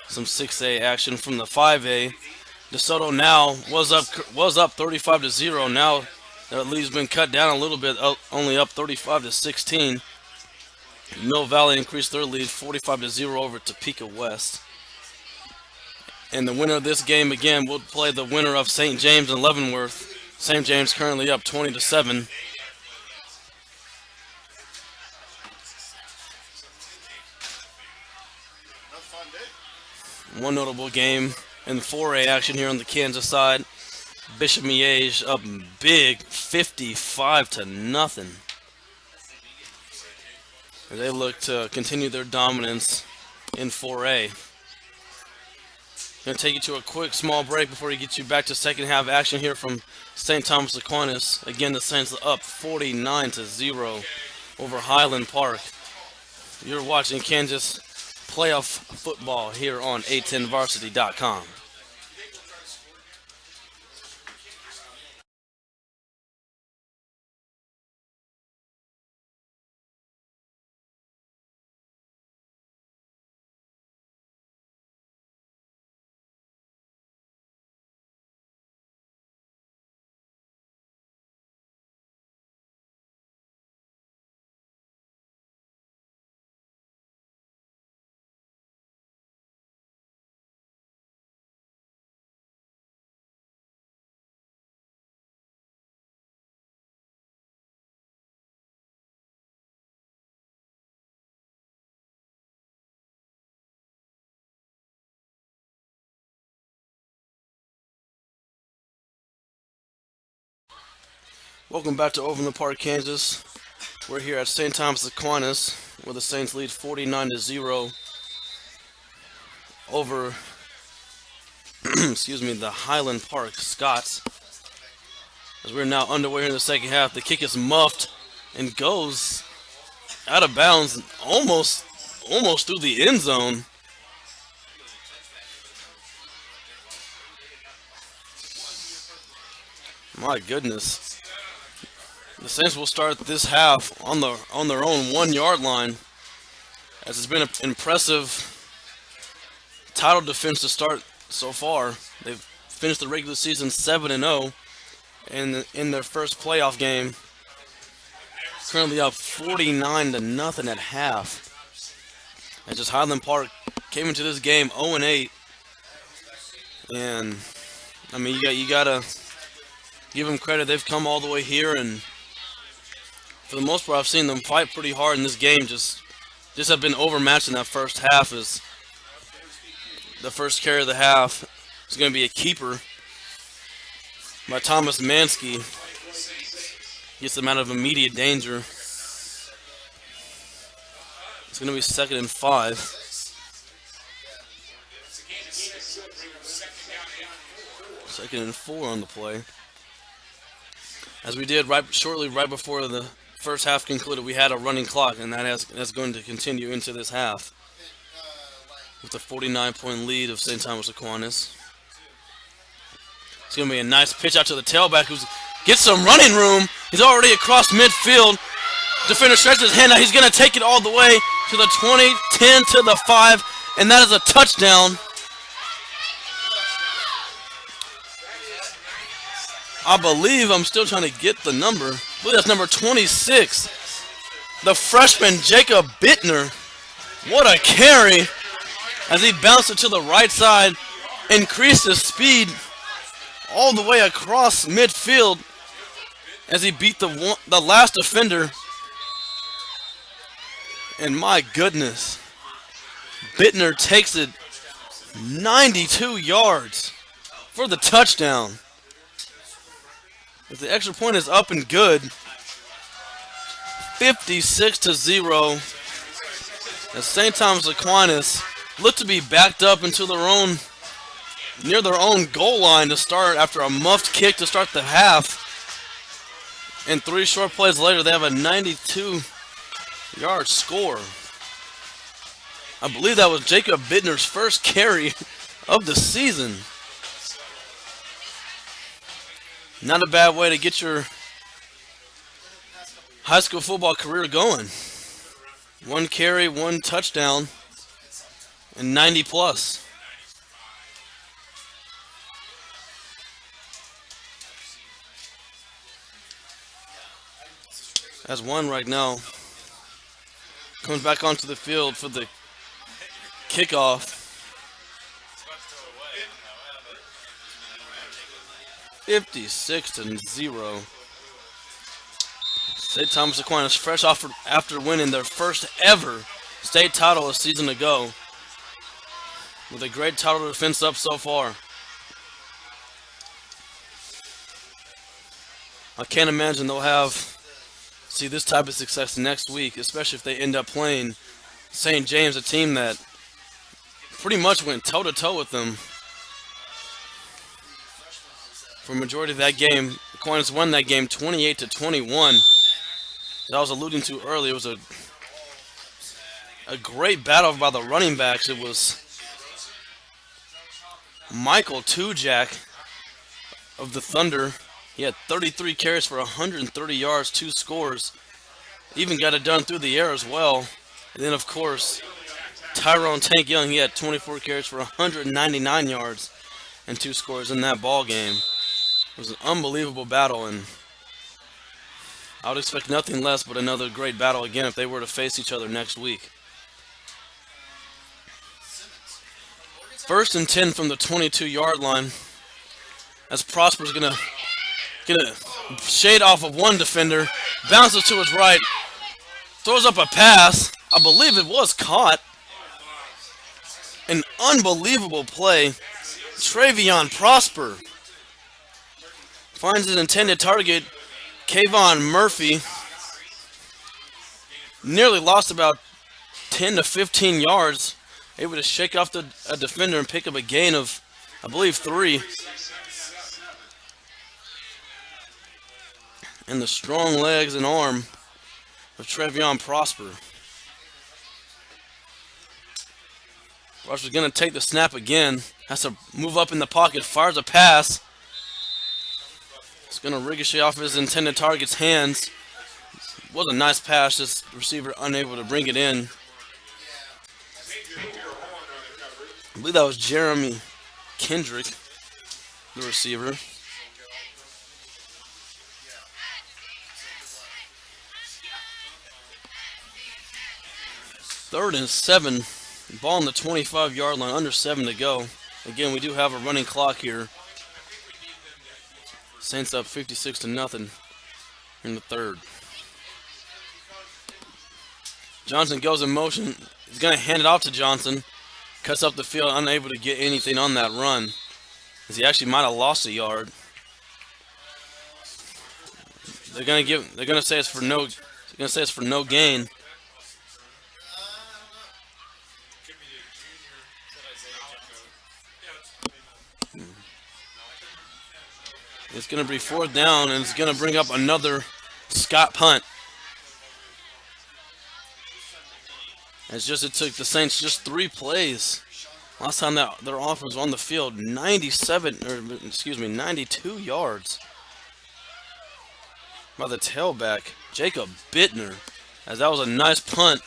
Some 6A action from the 5A. DeSoto now was up 35-0. Now that lead's been cut down a little bit, only up 35-16. Mill Valley increased their lead 45-0 over Topeka West. And the winner of this game again will play the winner of St. James and Leavenworth. St. James currently up 20-7. One notable game in the 4A action here on the Kansas side. Bishop Miege up big, 55-0. They look to continue their dominance in 4A. Going to take you to a quick small break before we get you back to second half action here from St. Thomas Aquinas. Again, the Saints up 49-0 over Highland Park. You're watching Kansas playoff football here on A10varsity.com. Welcome back to Overland Park, Kansas. We're here at St. Thomas Aquinas, where the Saints lead 49-0 over the Highland Park Scots. As we're now underway here in the second half, the kick is muffed and goes out of bounds, almost through the end zone. My goodness. The Saints will start this half on their own 1 yard line, as it's been an impressive title defense to start so far. They've finished the regular season 7-0, and in their first playoff game, currently up 49-0 at half. And just Highland Park came into this game 0-8, and I mean you gotta give them credit. They've come all the way here, and for the most part, I've seen them fight pretty hard in this game. Just have been overmatched in that first half. As the first carry of the half is going to be a keeper by Thomas Mansky. Gets them out of immediate danger. It's going to be 2nd and 5. Second and 4 on the play. As we did shortly right before the first half concluded, we had a running clock, and that's going to continue into this half with a 49-point lead of St. Thomas Aquinas. It's going to be a nice pitch out to the tailback who gets some running room. He's already across midfield. Defender stretches his hand out. He's going to take it all the way to the 20, 10 to the 5, and that is a touchdown. I believe I'm still trying to get the number. I believe that's number 26. The freshman, Jacob Bittner. What a carry as he bounced it to the right side, increased his speed all the way across midfield as he beat the last defender. And my goodness, Bittner takes it 92 yards for the touchdown. If the extra point is up and good, 56-0. As St. Thomas Aquinas look to be backed up into near their own goal line to start after a muffed kick to start the half. And 3 short plays later, they have a 92-yard score. I believe that was Jacob Bittner's first carry of the season. Not a bad way to get your high school football career going. 1 carry, 1 touchdown, and 90 plus. As one right now comes back onto the field for the kickoff. 56-0. St. Thomas Aquinas fresh off after winning their first ever state title a season ago, with a great title defense up so far. I can't imagine they'll see this type of success next week, especially if they end up playing St. James, a team that pretty much went toe-to-toe with them for a majority of that game. Aquinas won that game 28-21. As I was alluding to earlier, it was a great battle by the running backs. It was Michael Tujak of the Thunder. He had 33 carries for 130 yards, 2 scores. Even got it done through the air as well. And then, of course, Tyrone Tank Young, he had 24 carries for 199 yards and 2 scores in that ball game. It was an unbelievable battle, and I would expect nothing less but another great battle again if they were to face each other next week. 1st and 10 from the 22-yard line, as Prosper's gonna shade off of one defender, bounces to his right, throws up a pass. I believe it was caught. An unbelievable play. Travion Prosper finds his intended target, Kayvon Murphy. Nearly lost about 10 to 15 yards. Able to shake off a defender and pick up a gain of, I believe, 3. And the strong legs and arm of Travion Prosper. Prosper's going to take the snap again. Has to move up in the pocket. Fires a pass. It's going to ricochet off his intended target's hands. It was a nice pass. This receiver unable to bring it in. I believe that was Jeremy Kendrick, the receiver. Third and 7. Ball on the 25-yard line, under 7 to go. Again, we do have a running clock here. Saints up 56-0 in the third. Johnson goes in motion. He's going to hand it off to Johnson. Cuts up the field, unable to get anything on that run, as he actually might have lost a yard. They're going to say it's for no gain. It's going to be fourth down, and it's going to bring up another Scott punt. It took the Saints just 3 plays. Last time that their offense was on the field, 92 yards by the tailback, Jacob Bittner, as that was a nice punt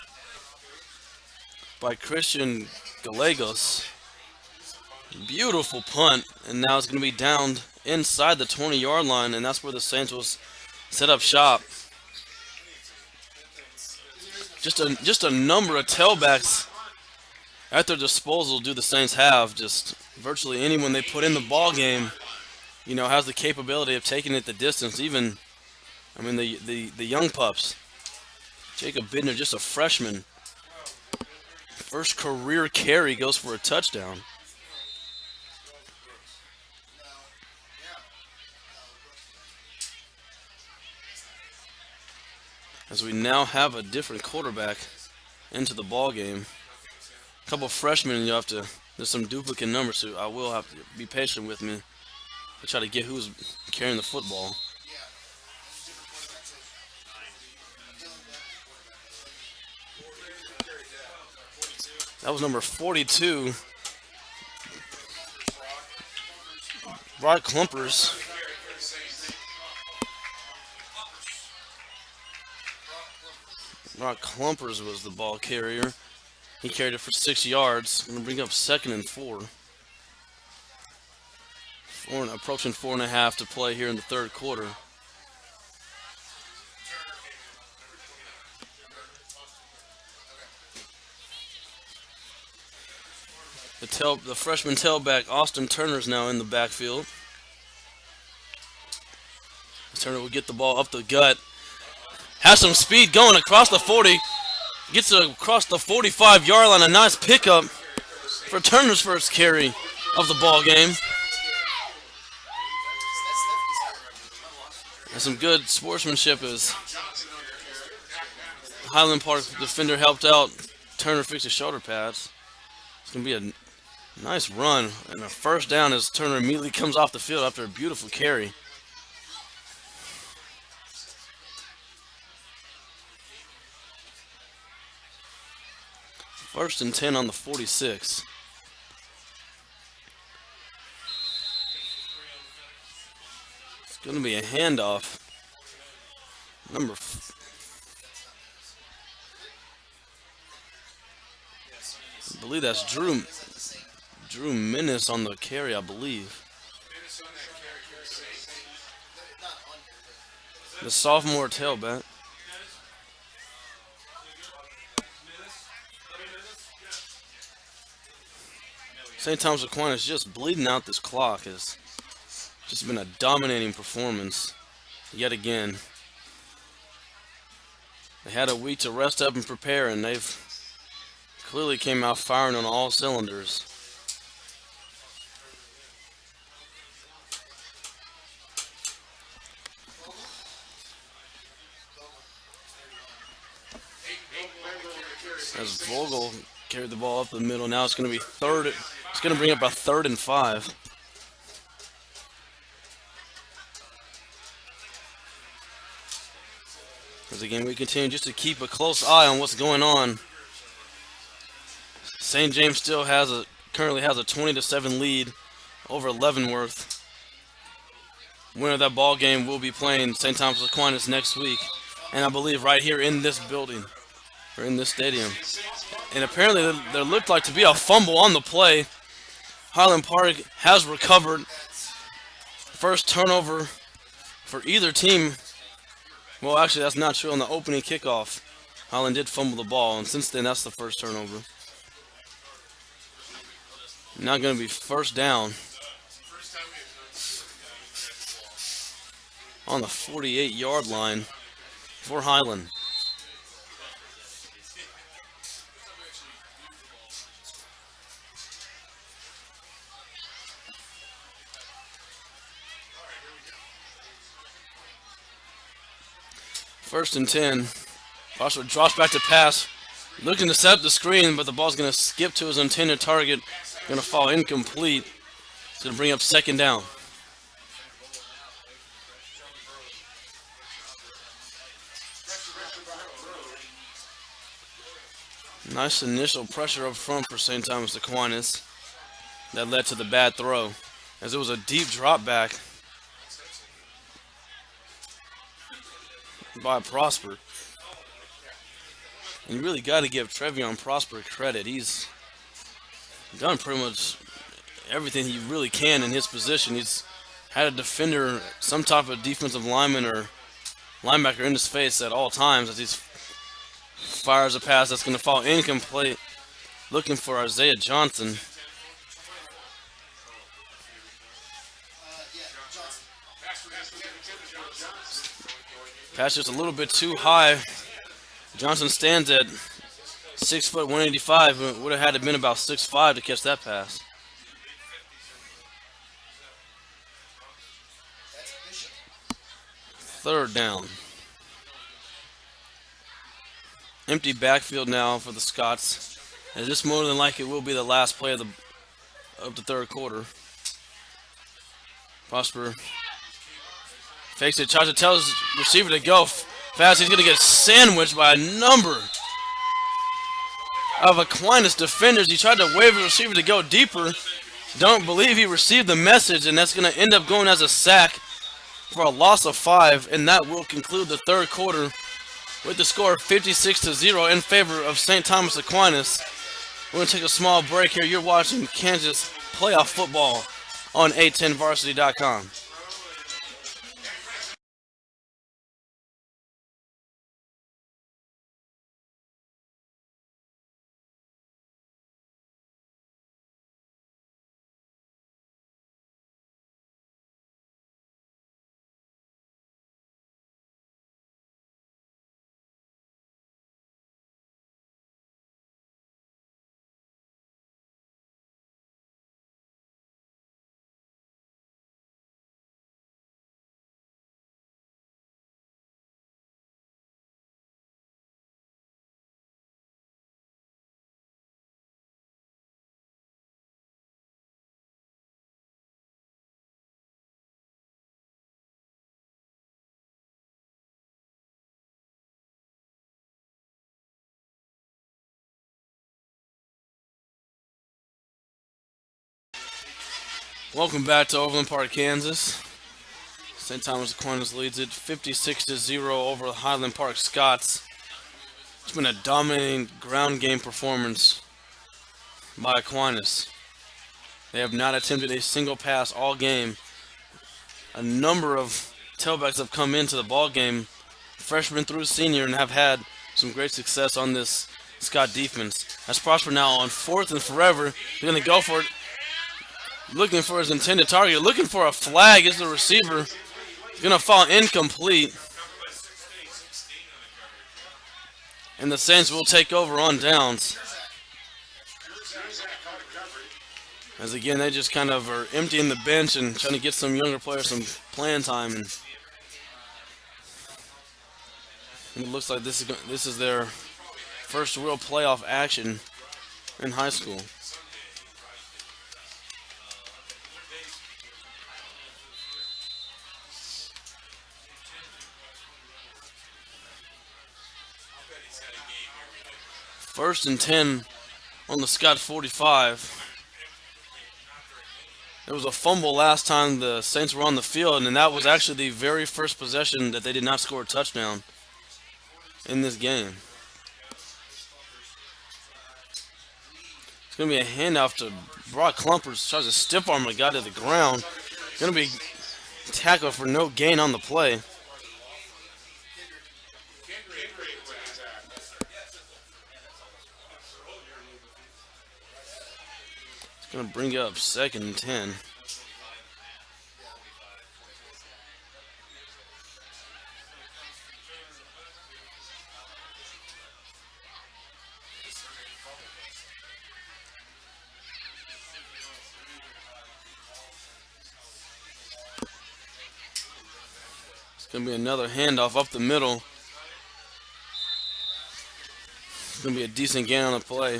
by Christian Gallegos. Beautiful punt, and now it's going to be downed inside the 20-yard line, and that's where the Saints will set up shop. Just a number of tailbacks at their disposal do the Saints have. Just virtually anyone they put in the ball game, has the capability of taking it the distance. Even, the young pups. Jacob Bittner, just a freshman. First career carry goes for a touchdown. As we now have a different quarterback into the ball game. A couple freshmen, there's some duplicate numbers, so I will have to be patient with me to try to get who's carrying the football. That was number 42, Brock Klumpers. Brock Klumpers was the ball carrier. He carried it for 6 yards. Going to bring up 2nd and 4. Approaching 4.5 to play here in the third quarter. The freshman tailback, Austin Turner, is now in the backfield. Turner will get the ball up the gut. Has some speed going across the 40. Gets it across the 45-yard line. A nice pickup for Turner's first carry of the ball game. And some good sportsmanship as Highland Park defender helped out. Turner fixed his shoulder pads. It's going to be a nice run and a first down as Turner immediately comes off the field after a beautiful carry. First and 10 on the 46. It's going to be a handoff. I believe that's Drew Minnis on the carry, I believe. The sophomore tailback. St. Thomas Aquinas just bleeding out this clock. Has just been a dominating performance yet again. They had a week to rest up and prepare, and they've clearly came out firing on all cylinders. As Vogel carried the ball up the middle, now it's going to be third. It's going to bring up a 3rd and 5. As again, we continue just to keep a close eye on what's going on. St. James still currently has a 20-7 lead over Leavenworth. Winner of that ball game will be playing St. Thomas Aquinas next week, and I believe right here in this building or in this stadium. And apparently there looked like to be a fumble on the play. Highland Park has recovered. First turnover for either team. Well, actually, that's not true. On the opening kickoff, Highland did fumble the ball, and since then, that's the first turnover. Now going to be first down on the 48-yard line for Highland. First and 10. Foster drops back to pass. Looking to set up the screen, but the ball's going to skip to his intended target. Going to fall incomplete. It's going to bring up second down. Nice initial pressure up front for St. Thomas Aquinas. That led to the bad throw, as it was a deep drop back by Prosper. And you really got to give Trevion Prosper credit. He's done pretty much everything he really can in his position. He's had a defender, some type of defensive lineman or linebacker in his face at all times as he fires a pass that's going to fall incomplete. Looking for Isaiah Johnson. Pass just a little bit too high. Johnson stands at 6 foot 185. Would have had to been about 6'5" to catch that pass. Third down. Empty backfield now for the Scots. And this more than likely will be the last play of the third quarter. Prosper fakes it, tries to tell his receiver to go fast. He's going to get sandwiched by a number of Aquinas defenders. He tried to wave the receiver to go deeper. Don't believe he received the message, and that's going to end up going as a sack for a loss of 5, and that will conclude the third quarter with the score 56-0 in favor of St. Thomas Aquinas. We're going to take a small break here. You're watching Kansas playoff football on A10varsity.com. Welcome back to Overland Park, Kansas. St. Thomas Aquinas leads it 56-0 over the Highland Park Scots. It's been a dominating ground game performance by Aquinas. They have not attempted a single pass all game. A number of tailbacks have come into the ball game, freshman through senior, and have had some great success on this Scott defense. As Prosper now on 4th and forever. They're going to go for it. Looking for his intended target. Looking for a flag as the receiver. Going to fall incomplete. And the Saints will take over on downs. As again, they just kind of are emptying the bench and trying to get some younger players some playing time. And it looks like this is their first real playoff action in high school. First and 10 on the Scott 45. There was a fumble last time the Saints were on the field, and that was actually the very first possession that they did not score a touchdown in this game. It's going to be a handoff to Brock Clumpers. Tries to stiff arm the guy to the ground. Going to be tackled for no gain on the play. Going to bring up 2nd and 10. It's going to be another handoff up the middle It's going to be a decent gain on the play.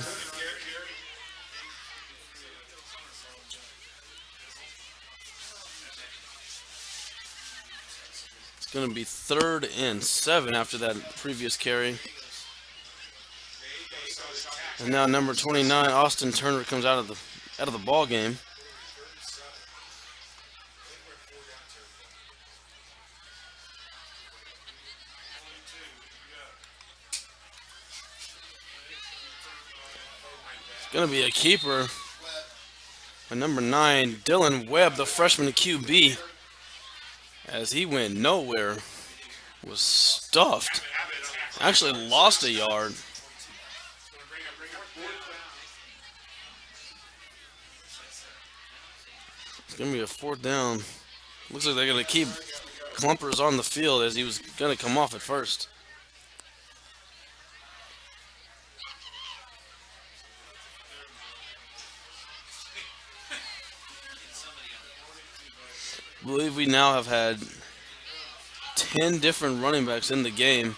It's going to be 3rd and 7 after that previous carry. And now number 29, Austin Turner, comes out of the ball game. It's going to be a keeper. And number 9, Dylan Webb, the freshman QB, as he went nowhere, was stuffed. Actually lost a yard. It's going to be a 4th down. Looks like they're going to keep Clumpers on the field, as he was going to come off at first. I believe we now have had 10 different running backs in the game,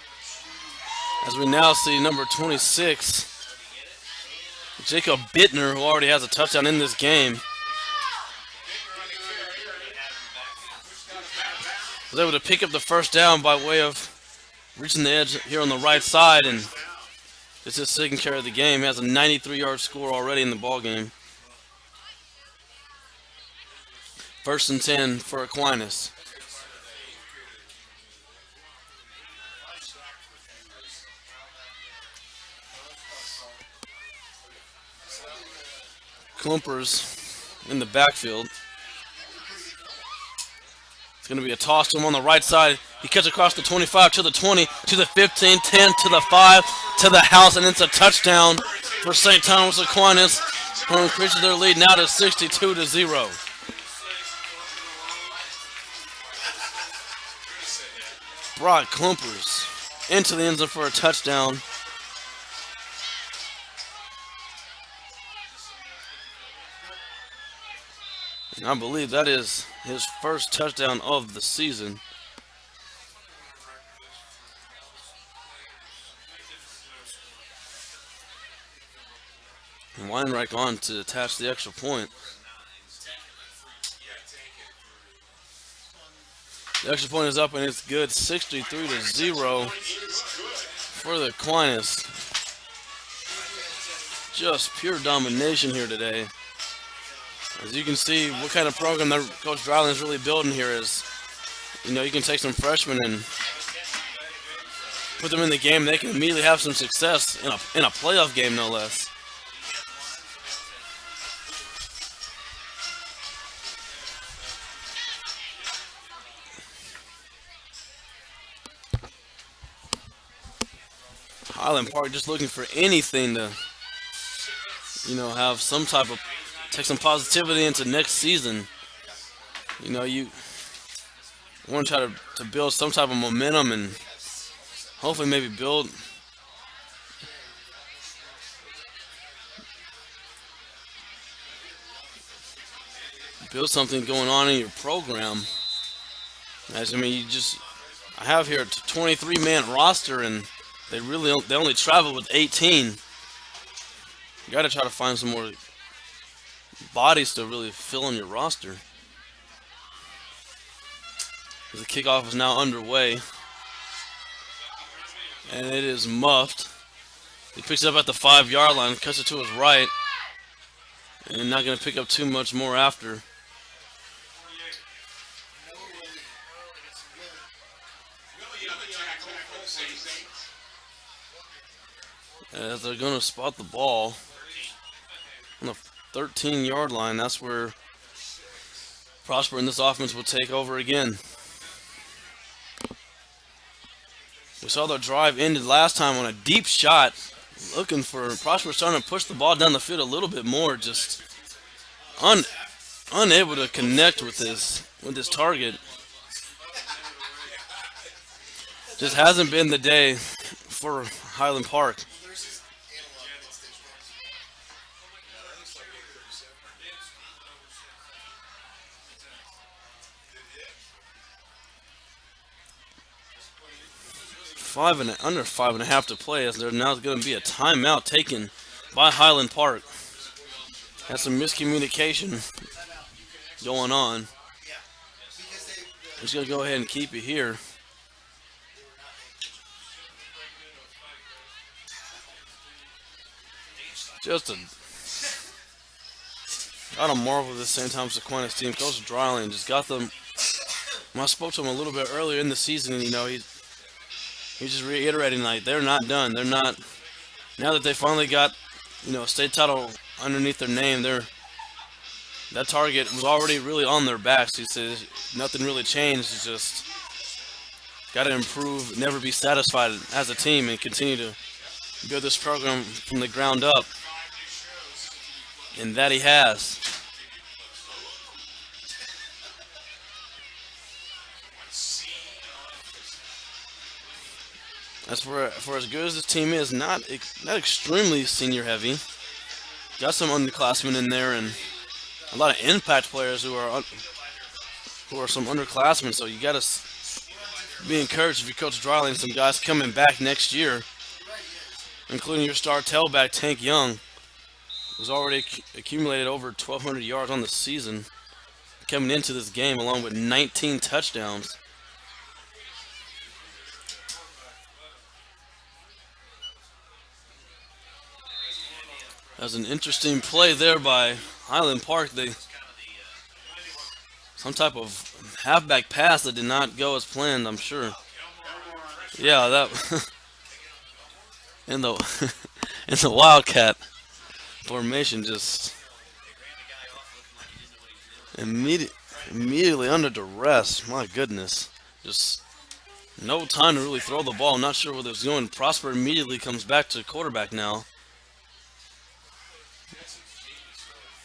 as we now see number 26, Jacob Bittner, who already has a touchdown in this game, was able to pick up the first down by way of reaching the edge here on the right side, and it's his 2nd carry of the game. He has a 93-yard score already in the ball game. 1st and 10 for Aquinas. Clumpers in the backfield. It's going to be a toss to him on the right side. He cuts across the 25 to the 20 to the 15, 10 to the 5 to the house, and it's a touchdown for St. Thomas Aquinas, who increases their lead now to 62-0. Brock Clumpers into the end zone for a touchdown. And I believe that is his first touchdown of the season. And Weinreich on to attach the extra point. The extra point is up and it's good. 63-0 for the Aquinas. Just pure domination here today. As you can see, what kind of program that Coach Dryland is really building here is, you know, you can take some freshmen and put them in the game. They can immediately have some success in a playoff game, no less. Highland Park just looking for anything to, you know, have some type of, take some positivity into next season. You know, you want to try to build some type of momentum and hopefully maybe build something going on in your program. As I mean, I have here a 23-man roster, and they only travel with 18. You got to try to find some more bodies to really fill in your roster. The kickoff is now underway, and it is muffed. He picks it up at the 5-yard line, cuts it to his right, and not going to pick up too much more after. As they're going to spot the ball on the 13-yard line. That's where Prosper in this offense will take over again. We saw the drive ended last time on a deep shot, looking for Prosper, starting to push the ball down the field a little bit more, just unable to connect with this target. Just hasn't been the day for Highland Park. Under 5.5 to play, as there's now going to be a timeout taken by Highland Park. Has some miscommunication going on. He's going to go ahead and keep it here. Just a gotta marvel at the St. Thomas Aquinas team. Coach Dryland just got them. When I spoke to him a little bit earlier in the season, and he's just reiterating, like, they're not done. They're not. Now that they finally got, a state title underneath their name, that target was already really on their backs. He says nothing really changed. It's just got to improve, never be satisfied as a team, and continue to build this program from the ground up. And that he has. As for as good as this team is, not extremely senior heavy. Got some underclassmen in there and a lot of impact players who are some underclassmen. So you got to be encouraged if you coach Dryling. Some guys coming back next year, including your star tailback Tank Young, who's already accumulated over 1,200 yards on the season, coming into this game along with 19 touchdowns. That was an interesting play there by Highland Park. Some type of halfback pass that did not go as planned, I'm sure. Yeah, that in the Wildcat formation, just immediately under duress. My goodness, just no time to really throw the ball. Not sure where this was going. Prosper immediately comes back to quarterback now.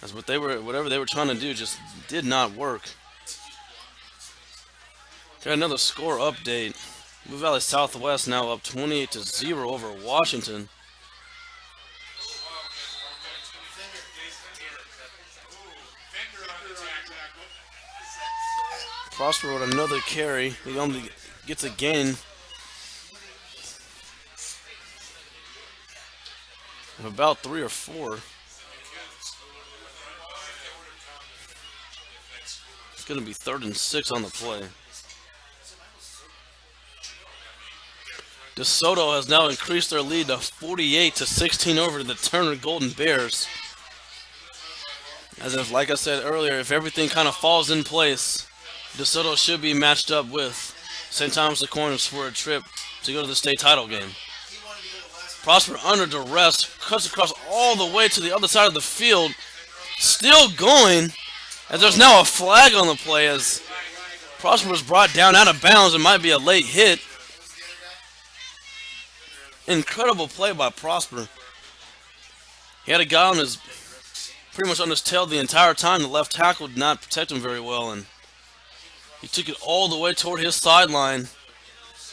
That's whatever they were trying to do just did not work. Got another score update. Blue Valley Southwest now up 28-0 over Washington. Prosper with another carry. He only gets a gain of about 3 or 4. It's going to be 3rd and 6 on the play. DeSoto has now increased their lead to 48-16 over the Turner Golden Bears. As if, like I said earlier, if everything kind of falls in place, DeSoto should be matched up with St. Thomas Aquinas for a trip to go to the state title game. Prosper under duress, cuts across all the way to the other side of the field, still going, as there's now a flag on the play as Prosper was brought down out of bounds. It might be a late hit. Incredible play by Prosper. He had a guy on pretty much on his tail the entire time. The left tackle did not protect him very well, and he took it all the way toward his sideline.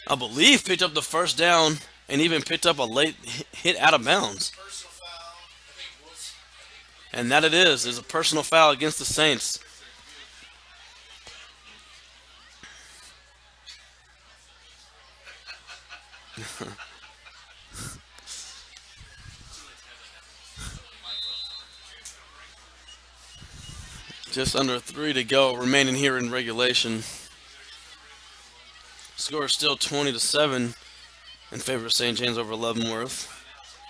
I believe picked up the first down and even picked up a late hit out of bounds. And that it is a personal foul against the Saints. Just under 3 to go, remaining here in regulation. Score is still 20-7 in favor of St. James over Leavenworth.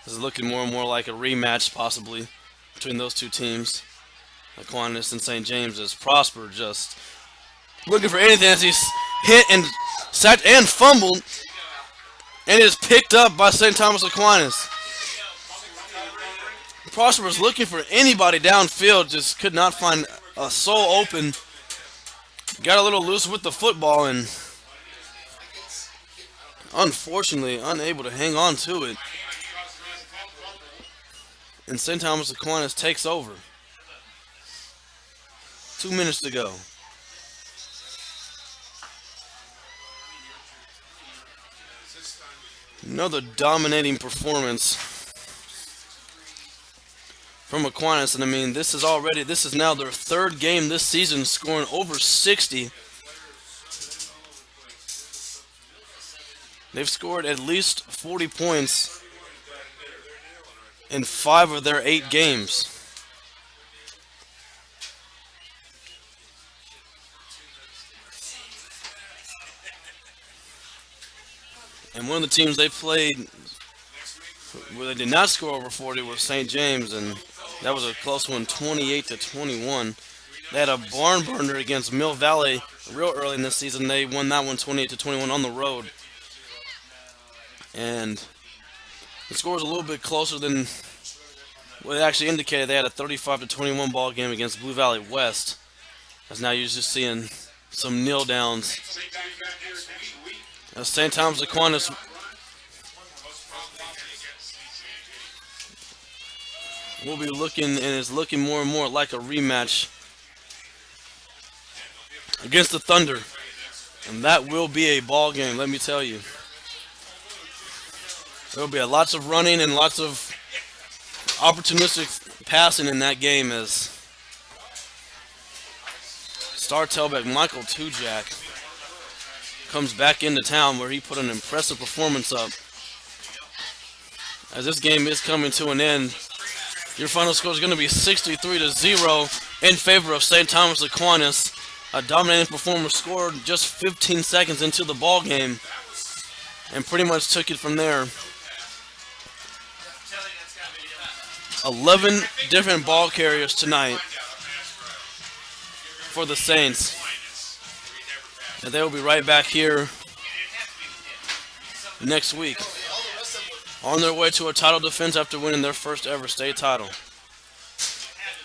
This is looking more and more like a rematch, possibly, between those two teams. Aquinas and St. James, as Prosper just looking for anything as he's hit and sacked and fumbled, and is picked up by St. Thomas Aquinas. Prosper was looking for anybody downfield, just could not find a soul open. Got a little loose with the football and unfortunately unable to hang on to it. And St. Thomas Aquinas takes over. 2 minutes to go. Another dominating performance from Aquinas, and I mean, this is now their 3rd game this season, scoring over 60. They've scored at least 40 points in 5 of their 8 games. And one of the teams they played where they did not score over 40 was St. James, and that was a close one, 28-21. They had a barn burner against Mill Valley real early in this season. They won that one 28-21 on the road. And the score was a little bit closer than what it actually indicated. They had a 35-21 ball game against Blue Valley West. As now you're just seeing some kneel downs. As St. Thomas Aquinas will be looking and is looking more and more like a rematch against the Thunder. And that will be a ball game, let me tell you. There will be lots of running and lots of opportunistic passing in that game as star tailback Michael Tujak comes back into town where he put an impressive performance up. As this game is coming to an end, your final score is going to be 63-0 in favor of St. Thomas Aquinas. A dominating performance scored just 15 seconds into the ball game and pretty much took it from there. 11 different ball carriers tonight for the Saints. And they will be right back here next week on their way to a title defense after winning their first ever state title.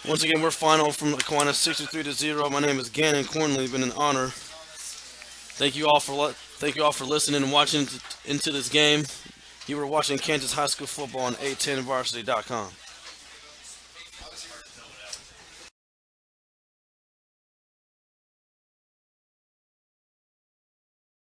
Once again, we're final from Aquinas 63-0. My name is Gannon Cornley. It's been an honor. Thank you all for listening and watching into this game. You were watching Kansas High School football on A10varsity.com.